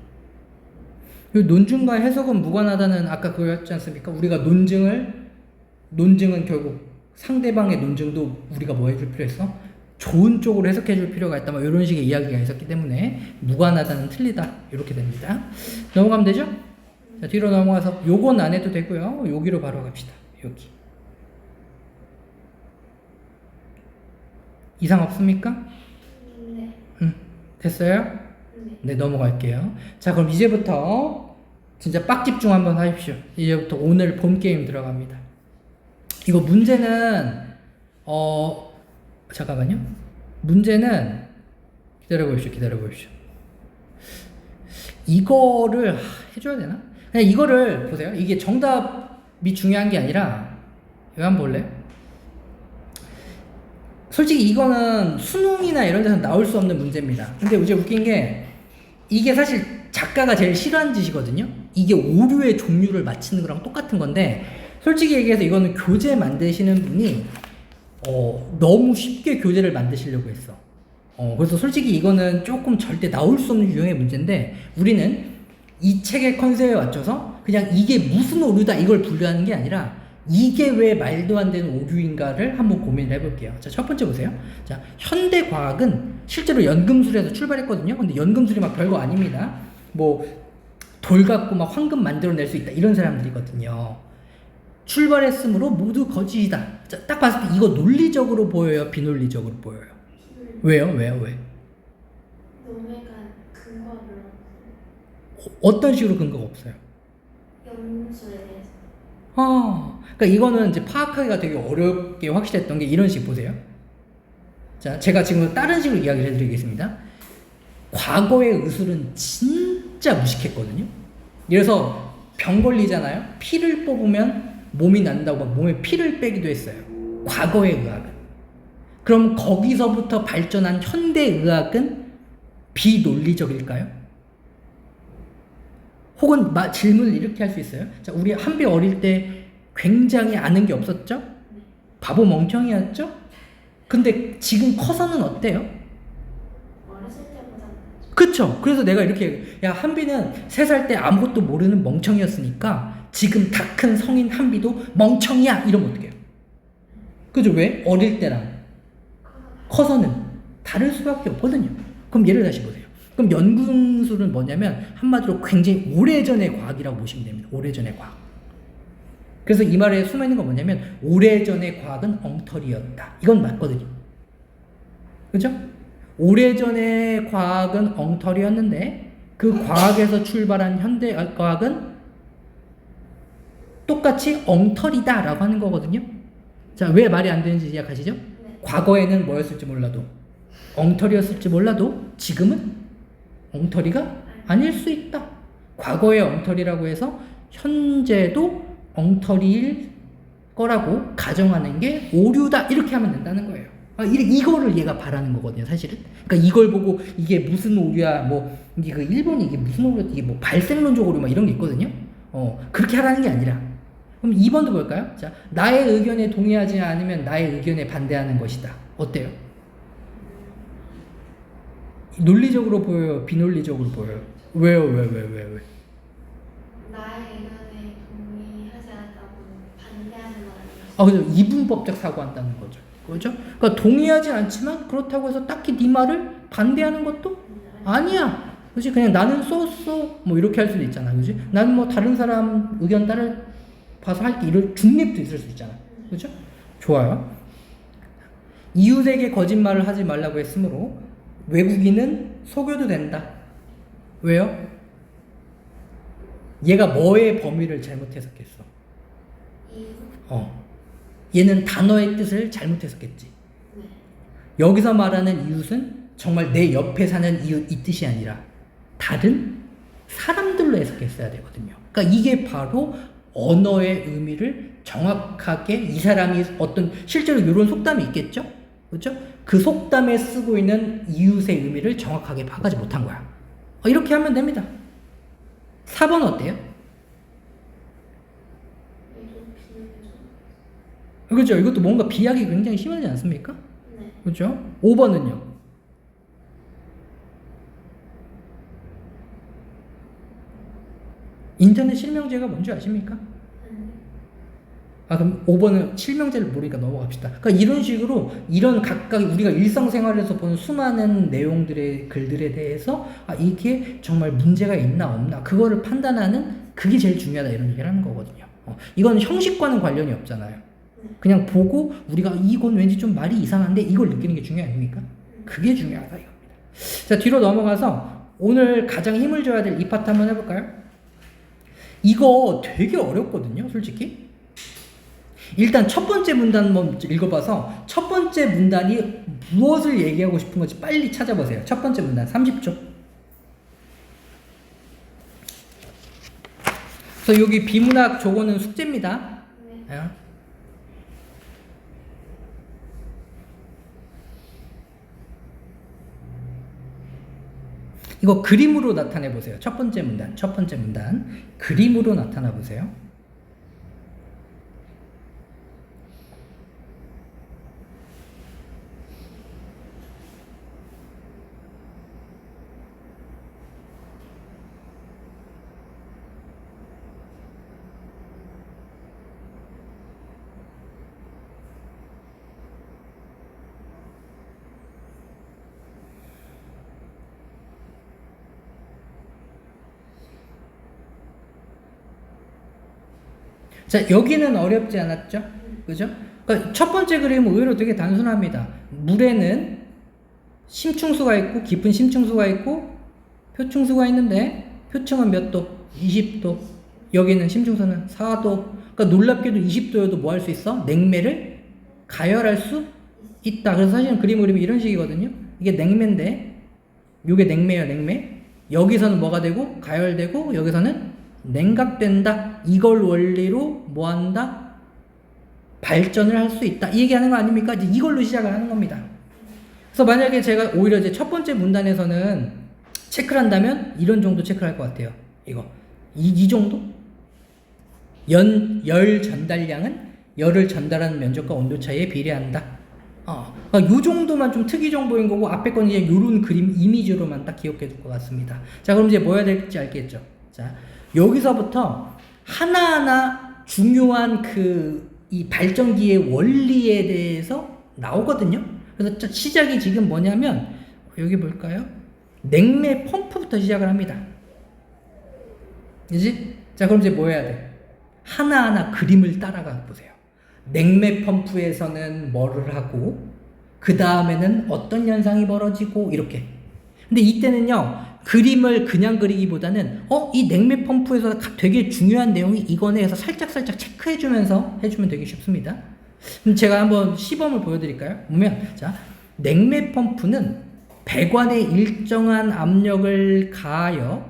이 논증과 해석은 무관하다는 아까 그거였지 않습니까? 우리가 논증은 결국 상대방의 논증도 우리가 뭐 해줄 필요 있어? 좋은 쪽으로 해석해 줄 필요가 있다. 뭐 이런 식의 이야기가 있었기 때문에 무관하다는 틀리다. 이렇게 됩니다. 넘어가면 되죠? 자, 뒤로 넘어가서 요건 안 해도 되고요. 여기로 바로 갑시다. 여기. 이상 없습니까? 네. 됐어요? 네. 네, 넘어갈게요. 자, 그럼 이제부터 진짜 빡 집중 한번 하십시오. 이제부터 오늘 본 게임 들어갑니다. 이거 문제는 잠깐만요. 문제는 기다려 보십시오. 이거를 해줘야 되나? 그냥 이거를 보세요. 이게 정답이 중요한 게 아니라 이거 한번 볼래요? 솔직히 이거는 수능이나 이런 데서 나올 수 없는 문제입니다. 근데 이제 웃긴 게 이게 사실 작가가 제일 싫어하는 짓이거든요. 이게 오류의 종류를 맞히는 거랑 똑같은 건데 솔직히 얘기해서 이거는 교재 만드시는 분이 너무 쉽게 교재를 만드시려고 했어. 그래서 솔직히 이거는 조금 절대 나올 수 없는 유형의 문제인데 우리는 이 책의 컨셉에 맞춰서 그냥 이게 무슨 오류다 이걸 분류하는 게 아니라 이게 왜 말도 안 되는 오류인가를 한번 고민을 해볼게요. 자, 첫 번째 보세요. 자, 현대 과학은 실제로 연금술에서 출발했거든요. 근데 연금술이 막 별거 아닙니다. 뭐 돌 갖고 막 황금 만들어낼 수 있다 이런 사람들이거든요. 출발했으므로 모두 거짓이다. 자, 딱 봤을 때 이거 논리적으로 보여요? 비논리적으로 보여요? 왜요? 왜? 노매가 근거가 별로 없어요. 어떤 식으로 근거가 없어요? 연금술에 대해서. 그러니까 이거는 이제 파악하기가 되게 어렵게 확실했던 게 이런 식 보세요. 자, 제가 지금 다른 식으로 이야기를 해드리겠습니다. 과거의 의술은 진짜 무식했거든요. 그래서 병 걸리잖아요. 피를 뽑으면 몸이 난다고 막 몸에 피를 빼기도 했어요. 과거의 의학은. 그럼 거기서부터 발전한 현대 의학은 비논리적일까요? 혹은 질문을 이렇게 할 수 있어요. 자, 우리 한비 어릴 때 굉장히 아는 게 없었죠? 바보 멍청이였죠? 근데 지금 커서는 어때요? 어렸을 때보다 낫죠. 그쵸? 그래서 내가 이렇게 야, 한비는 3살 때 아무것도 모르는 멍청이였으니까 지금 다 큰 성인 한비도 멍청이야 이러면 어떡해요? 그죠? 왜? 어릴 때랑 커서는 다를 수밖에 없거든요. 그럼 예를 다시 보세요. 그럼 연금술은 뭐냐면 한마디로 굉장히 오래전의 과학이라고 보시면 됩니다. 오래전의 과학. 그래서 이 말에 숨어있는 건 뭐냐면 오래전의 과학은 엉터리였다. 이건 맞거든요. 그죠? 오래전의 과학은 엉터리였는데 그 과학에서 출발한 현대 과학은 똑같이 엉터리다라고 하는 거거든요. 자, 왜 말이 안 되는지 이해가시죠? 네. 과거에는 뭐였을지 몰라도 엉터리였을지 몰라도 지금은 엉터리가 아닐 수 있다. 과거의 엉터리라고 해서 현재도 엉터리일 거라고 가정하는 게 오류다. 이렇게 하면 된다는 거예요. 이거를 얘가 바라는 거거든요, 사실은. 그러니까 이걸 보고 이게 무슨 오류야, 뭐 이게 그 일본이 이게 무슨 오류야, 이게 뭐 발생론적 오류 막 이런 게 있거든요. 그렇게 하라는 게 아니라. 그럼 2번도 볼까요? 자, 나의 의견에 동의하지 않으면 나의 의견에 반대하는 것이다. 어때요? 논리적으로 보여요? 비논리적으로 보여요? 왜요? 왜? 나의 의견에 동의하지 않았다고 반대하는 건 아니죠. 그죠. 이분법적 사고한다는 거죠. 그죠? 그러니까 동의하지 않지만 그렇다고 해서 딱히 네 말을 반대하는 것도 아니야. 그지? 그냥 나는 썼어. 뭐 이렇게 할 수도 있잖아. 그지? 나는 뭐 다른 사람 의견 따를 봐서 할게. 이런 중립도 있을 수 있잖아. 그죠? 좋아요. 이웃에게 거짓말을 하지 말라고 했으므로 외국인은 속여도 된다. 왜요? 얘가 뭐의 범위를 잘못 해석했어? 얘는 단어의 뜻을 잘못 해석했지. 네. 여기서 말하는 이웃은 정말 내 옆에 사는 이웃 이 뜻이 아니라 다른 사람들로 해석했어야 되거든요. 그러니까 이게 바로 언어의 의미를 정확하게 이 사람이 어떤 실제로 이런 속담이 있겠죠? 그렇죠? 그 속담에 쓰고 있는 이웃의 의미를 정확하게 파악하지 못한 거야. 이렇게 하면 됩니다. 4번 어때요? 얘도 비밀이죠. 그렇죠? 이것도 뭔가 비약이 굉장히 심하지 않습니까? 네. 그렇죠? 5번은요? 인터넷 실명제가 뭔지 아십니까? 그럼 5번은 실명제를 모르니까 넘어갑시다. 그러니까 이런 식으로 이런 각각 우리가 일상생활에서 보는 수많은 내용들의 글들에 대해서 이게 정말 문제가 있나 없나 그거를 판단하는 그게 제일 중요하다 이런 얘기를 하는 거거든요. 이건 형식과는 관련이 없잖아요. 그냥 보고 우리가 이건 왠지 좀 말이 이상한데 이걸 느끼는 게 중요 아닙니까? 그게 중요하다 이겁니다. 자, 뒤로 넘어가서 오늘 가장 힘을 줘야 될 이 파트 한번 해볼까요? 이거 되게 어렵거든요, 솔직히. 일단 첫 번째 문단 한번 읽어봐서 첫 번째 문단이 무엇을 얘기하고 싶은 건지 빨리 찾아보세요. 첫 번째 문단 30초. 그래서 여기 비문학 저거는 숙제입니다. 네. 이거 그림으로 나타내 보세요. 첫 번째 문단 그림으로 나타나 보세요. 자, 여기는 어렵지 않았죠? 그죠? 그러니까 첫 번째 그림은 의외로 되게 단순합니다. 물에는 심층수가 있고 깊은 심층수가 있고 표층수가 있는데 표층은 몇 도? 20도. 여기는 심층수는 4도. 그러니까 놀랍게도 20도여도 뭐 할 수 있어? 냉매를 가열할 수 있다. 그래서 사실은 그림이 이런 식이거든요. 이게 냉매인데 이게 냉매예요, 냉매. 여기서는 뭐가 되고 가열되고 여기서는 냉각된다. 이걸 원리로 뭐 한다? 발전을 할 수 있다. 이 얘기하는 거 아닙니까? 이제 이걸로 시작을 하는 겁니다. 그래서 만약에 제가 오히려 이제 첫 번째 문단에서는 체크를 한다면 이런 정도 체크를 할 것 같아요. 이거. 이 정도? 열 전달량은 열을 전달하는 면적과 온도 차이에 비례한다. 그러니까 요 정도만 좀 특이 정보인 거고 앞에 건 이제 요런 그림 이미지로만 딱 기억해 둘 것 같습니다. 자, 그럼 이제 뭐 해야 될지 알겠죠? 자, 여기서부터 하나하나 중요한 이 발전기의 원리에 대해서 나오거든요. 그래서 시작이 지금 뭐냐면 여기 볼까요? 냉매 펌프부터 시작을 합니다. 그지? 자, 그럼 이제 뭐 해야 돼? 하나하나 그림을 따라가 보세요. 냉매 펌프에서는 뭐를 하고 그 다음에는 어떤 현상이 벌어지고 이렇게. 근데 이때는요. 그림을 그냥 그리기보다는 이 냉매 펌프에서 되게 중요한 내용이 이거네 해서 살짝 체크해주면서 해주면 되게 쉽습니다. 그럼 제가 한번 시범을 보여드릴까요? 보면 자, 냉매 펌프는 배관에 일정한 압력을 가하여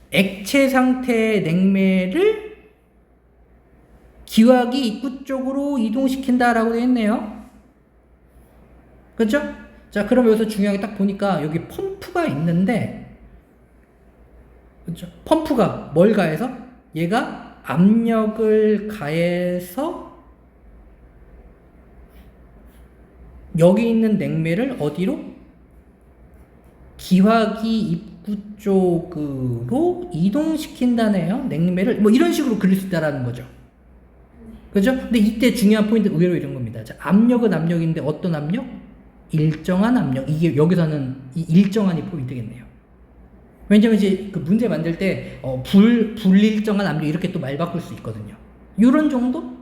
액체 상태의 냉매를 기화기 입구 쪽으로 이동시킨다라고 되어 있네요. 그렇죠? 자, 그럼 여기서 중요하게 딱 보니까 여기 펌프가 있는데 그렇죠? 펌프가 뭘 가해서? 얘가 압력을 가해서 여기 있는 냉매를 어디로? 기화기 입구 쪽으로 이동시킨다네요. 냉매를 뭐 이런 식으로 그릴 수 있다라는 거죠. 그죠? 근데 이때 중요한 포인트 의외로 이런 겁니다. 자, 압력은 압력인데 어떤 압력? 일정한 압력. 이게 여기서는 이 일정한이 포인트겠네요. 왜냐면 이제 그 문제 만들 때 불일정한 압력 이렇게 또 말 바꿀 수 있거든요. 요런 정도?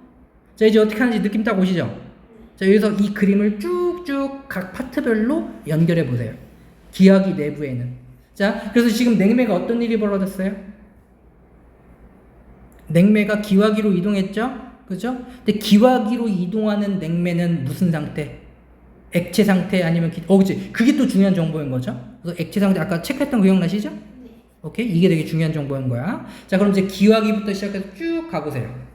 자, 이제 어떻게 하는지 느낌 딱 오시죠? 자, 여기서 이 그림을 쭉쭉 각 파트별로 연결해 보세요. 기화기 내부에는. 자, 그래서 지금 냉매가 어떤 일이 벌어졌어요? 냉매가 기화기로 이동했죠? 그죠? 근데 기화기로 이동하는 냉매는 무슨 상태? 액체 상태 아니면 그치. 그게 또 중요한 정보인 거죠. 그래서 액체 상태 아까 체크했던 거 기억나시죠? 네. 오케이? 이게 되게 중요한 정보인 거야. 자, 그럼 이제 기화기부터 시작해서 쭉 가보세요.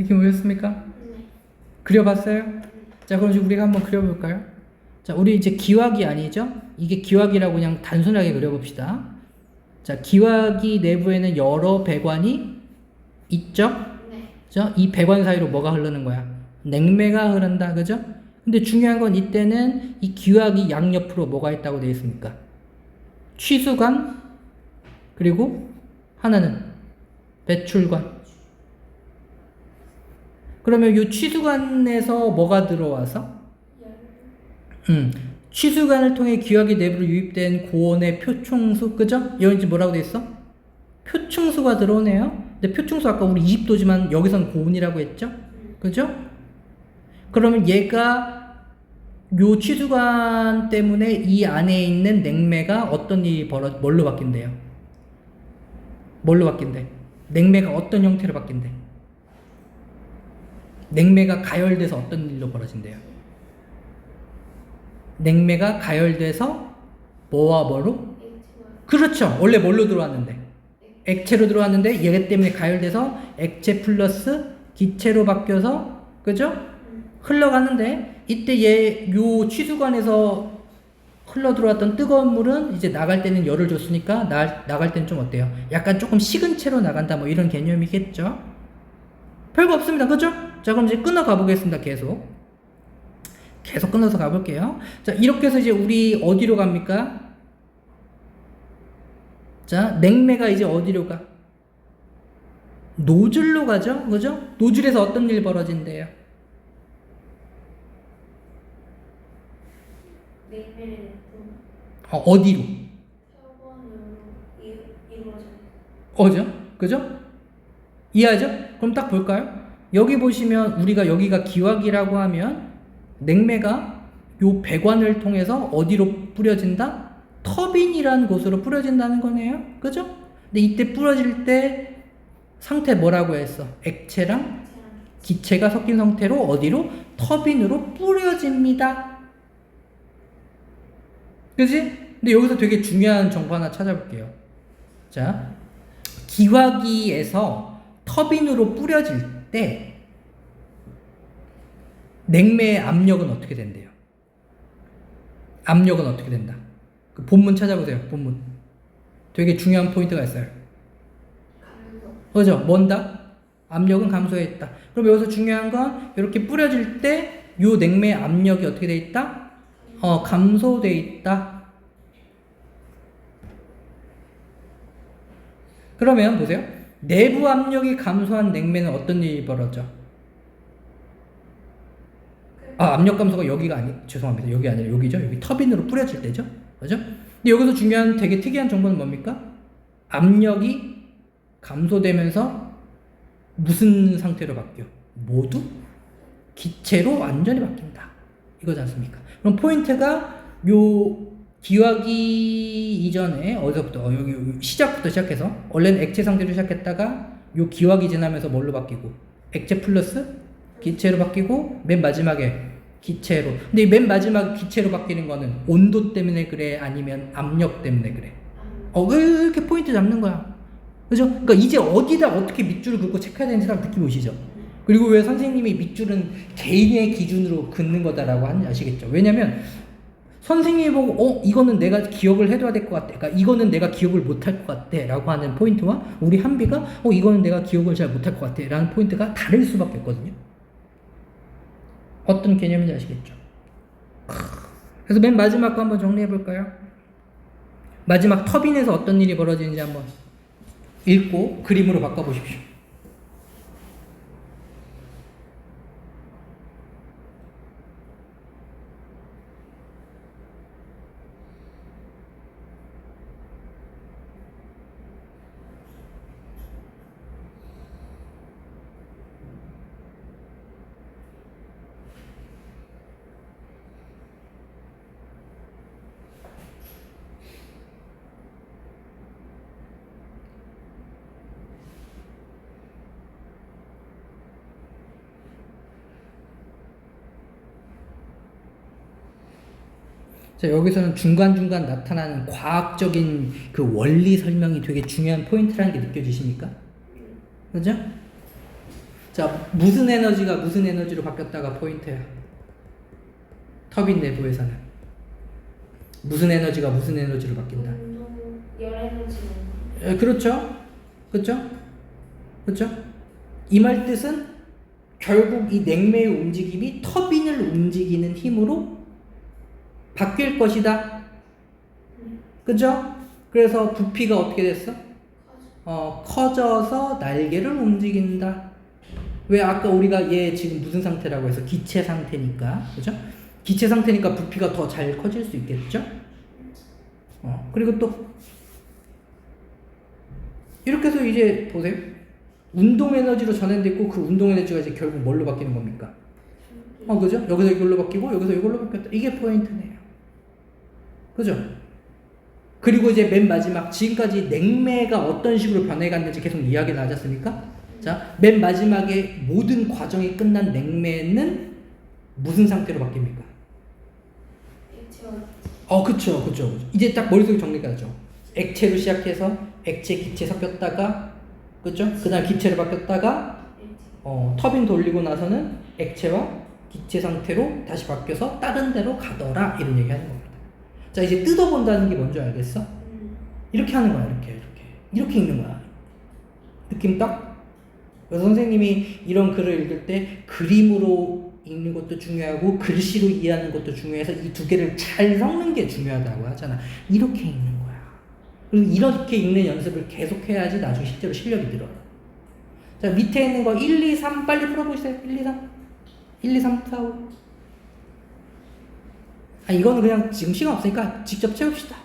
느낌 오셨습니까? 네. 그려봤어요? 자, 그럼 이제 우리가 한번 그려볼까요? 자, 우리 이제 기와기 아니죠? 이게 기와기라고 그냥 단순하게 그려봅시다. 자, 기와기 내부에는 여러 배관이 있죠? 네. 그죠? 이 배관 사이로 뭐가 흐르는 거야? 냉매가 흐른다, 그죠? 근데 중요한 건 이때는 이 기와기 양옆으로 뭐가 있다고 되어 있습니까? 취수관, 그리고 하나는 배출관. 그러면 이 취수관에서 뭐가 들어와서? 취수관을 통해 기와기 내부로 유입된 고온의 표충수, 그죠? 여기 이제 뭐라고 돼 있어? 표충수가 들어오네요. 근데 표충수 아까 우리 20도지만 여기선 고온이라고 했죠? 그죠? 그러면 얘가 요 취수관 때문에 이 안에 있는 냉매가 어떤 일이 뭘로 바뀐대요? 뭘로 바뀐대? 냉매가 어떤 형태로 바뀐대? 냉매가 가열돼서 어떤 일로 벌어진대요? 냉매가 가열돼서 뭐와 뭐로? 그렇죠. 원래 뭘로 들어왔는데? 액체로 들어왔는데 얘 때문에 가열돼서 액체 플러스 기체로 바뀌어서 그죠? 흘러가는데 이때 요 취수관에서 흘러 들어왔던 뜨거운 물은 이제 나갈 때는 열을 줬으니까 나갈 때는 좀 어때요? 약간 조금 식은 채로 나간다 뭐 이런 개념이겠죠? 별거 없습니다. 그죠? 자, 그럼 이제 끊어 가보겠습니다. 계속 끊어서 가볼게요. 자, 이렇게 해서 이제 우리 어디로 갑니까? 자, 냉매가 이제 어디로 가? 노즐로 가죠? 그죠? 노즐에서 어떤 일 벌어진대요? 냉매를 어디로? 혈관으로 이루어져. 어죠? 그죠? 이해하죠? 그럼 딱 볼까요? 여기 보시면 우리가 여기가 기와기라고 하면 냉매가 요 배관을 통해서 어디로 뿌려진다? 터빈이라는 곳으로 뿌려진다는 거네요. 그죠? 근데 이때 뿌려질 때 상태 뭐라고 했어? 액체랑 기체가 섞인 상태로 어디로? 터빈으로 뿌려집니다. 그지? 근데 여기서 되게 중요한 정보 하나 찾아볼게요. 자, 기화기에서 터빈으로 뿌려질 때 냉매의 압력은 어떻게 된대요? 압력은 어떻게 된다? 그 본문 찾아보세요. 본문. 되게 중요한 포인트가 있어요. 그죠? 뭔다? 압력은 감소했다. 그럼 여기서 중요한 건 이렇게 뿌려질 때 요 냉매의 압력이 어떻게 돼 있다? 감소돼 있다. 그러면 보세요. 내부 압력이 감소한 냉매는 어떤 일이 벌어져? 압력 감소가 여기가 죄송합니다. 여기 아니라 여기죠. 여기 터빈으로 뿌려질 때죠. 그죠? 근데 여기서 중요한 되게 특이한 정보는 뭡니까? 압력이 감소되면서 무슨 상태로 바뀌어? 모두 기체로 완전히 바뀐다. 이거지 않습니까? 그럼 포인트가 요 기화기 이전에 어디서부터 여기 시작부터 시작해서 원래는 액체 상태로 시작했다가 요 기화기 지나면서 뭘로 바뀌고 액체 플러스 기체로 바뀌고 맨 마지막에 기체로. 근데 이 맨 마지막 기체로 바뀌는 거는 온도 때문에 그래? 아니면 압력 때문에 그래? 이렇게 포인트 잡는 거야. 그죠? 그러니까 이제 어디다 어떻게 밑줄을 긋고 체크해야 되는지 딱 느낌 오시죠? 그리고 왜 선생님이 밑줄은 개인의 기준으로 긋는 거다라고 하는지 아시겠죠? 왜냐면 선생님이 보고 이거는 내가 기억을 해둬야 될 것 같아. 그러니까 이거는 내가 기억을 못할 것 같아 라고 하는 포인트와 우리 한비가 이거는 내가 기억을 잘 못할 것 같아 라는 포인트가 다를 수밖에 없거든요. 어떤 개념인지 아시겠죠? 그래서 맨 마지막 거 한번 정리해 볼까요? 마지막 터빈에서 어떤 일이 벌어지는지 한번 읽고 그림으로 바꿔 보십시오. 자, 여기서는 중간중간 나타나는 과학적인 그 원리 설명이 되게 중요한 포인트라는 게 느껴지십니까? 그죠? 자, 무슨 에너지가 무슨 에너지로 바뀌었다가 포인트야. 터빈 내부에서는 무슨 에너지가 무슨 에너지로 바뀐다. 운동 열 에너지는 그렇죠. 그렇죠. 그렇죠. 이 말 뜻은 결국 이 냉매의 움직임이 터빈을 움직이는 힘으로 바뀔 것이다. 그죠? 그래서 부피가 어떻게 됐어? 커져서 날개를 움직인다. 왜 아까 우리가 얘 지금 무슨 상태라고 해서 기체 상태니까, 그죠? 기체 상태니까 부피가 더 잘 커질 수 있겠죠? 그리고 또 이렇게 해서 이제 보세요. 운동 에너지로 전환됐고 그 운동 에너지가 이제 결국 뭘로 바뀌는 겁니까? 그죠? 여기서 이걸로 바뀌고 여기서 이걸로 바뀌었다. 이게 포인트네요. 그죠? 그리고 이제 맨 마지막 지금까지 냉매가 어떤 식으로 변해갔는지 계속 이야기 나왔습니까? 자, 맨 마지막에 모든 과정이 끝난 냉매는 무슨 상태로 바뀝니까? 그쵸. 이제 딱 머릿속에 정리가 되죠. 액체로 시작해서 액체, 기체 섞였다가, 그쵸? 그 다음 기체로 바뀌었다가, 터빈 돌리고 나서는 액체와 기체 상태로 다시 바뀌어서 다른 데로 가더라. 이런 얘기 하는 겁니다. 자, 이제 뜯어본다는 게 뭔지 알겠어? 이렇게 하는 거야, 이렇게 읽는 거야. 느낌 딱? 그래서 선생님이 이런 글을 읽을 때 그림으로 읽는 것도 중요하고 글씨로 이해하는 것도 중요해서 이 두 개를 잘 섞는 게 중요하다고 하잖아. 이렇게 읽는 거야. 그리고 이렇게 읽는 연습을 계속 해야지 나중에 실제로 실력이 늘어요. 자, 밑에 있는 거 1, 2, 3 빨리 풀어보세요. 1, 2, 3. 1, 2, 3, 4, 5. 이거는 그냥 지금 시간 없으니까 직접 채웁시다.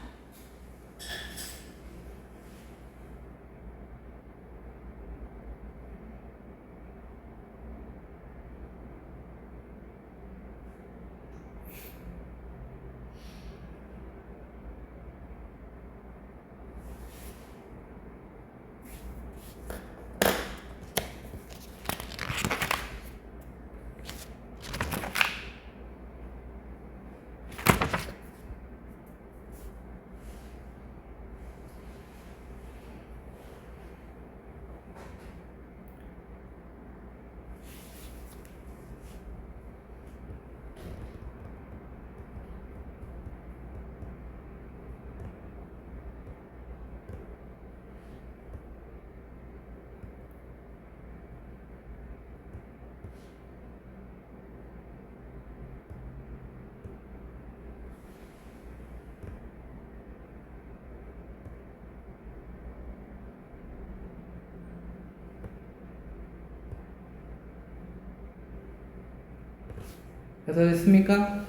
그래서 됐습니까?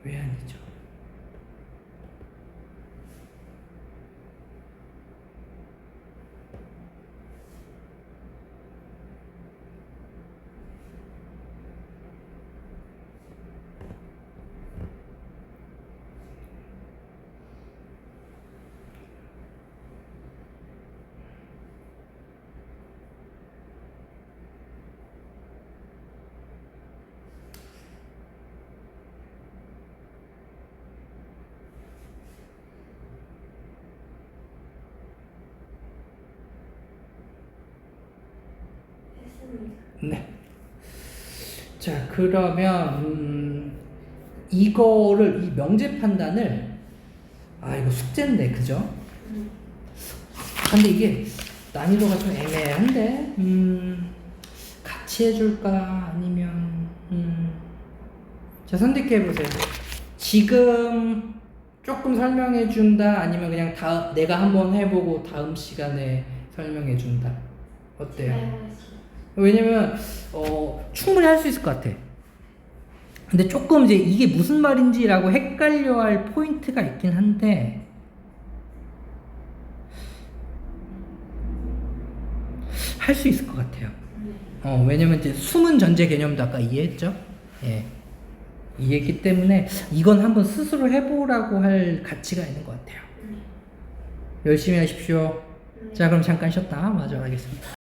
왜 아니죠? 네. 자, 그러면 이거를 이 명제 판단을 이거 숙제인데 그죠? 근데 이게 난이도가 좀 애매한데 같이 해줄까 아니면 자, 선택해 보세요. 지금 조금 설명해 준다 아니면 그냥 내가 한번 해보고 다음 시간에 설명해 준다. 어때요? 왜냐면 충분히 할 수 있을 것 같아. 근데 조금 이제 이게 무슨 말인지라고 헷갈려할 포인트가 있긴 한데 할 수 있을 것 같아요. 왜냐면 이제 숨은 전제 개념도 아까 이해했죠? 예. 이해했기 때문에 이건 한번 스스로 해보라고 할 가치가 있는 것 같아요. 열심히 하십시오. 자, 그럼 잠깐 쉬었다 마저 하겠습니다.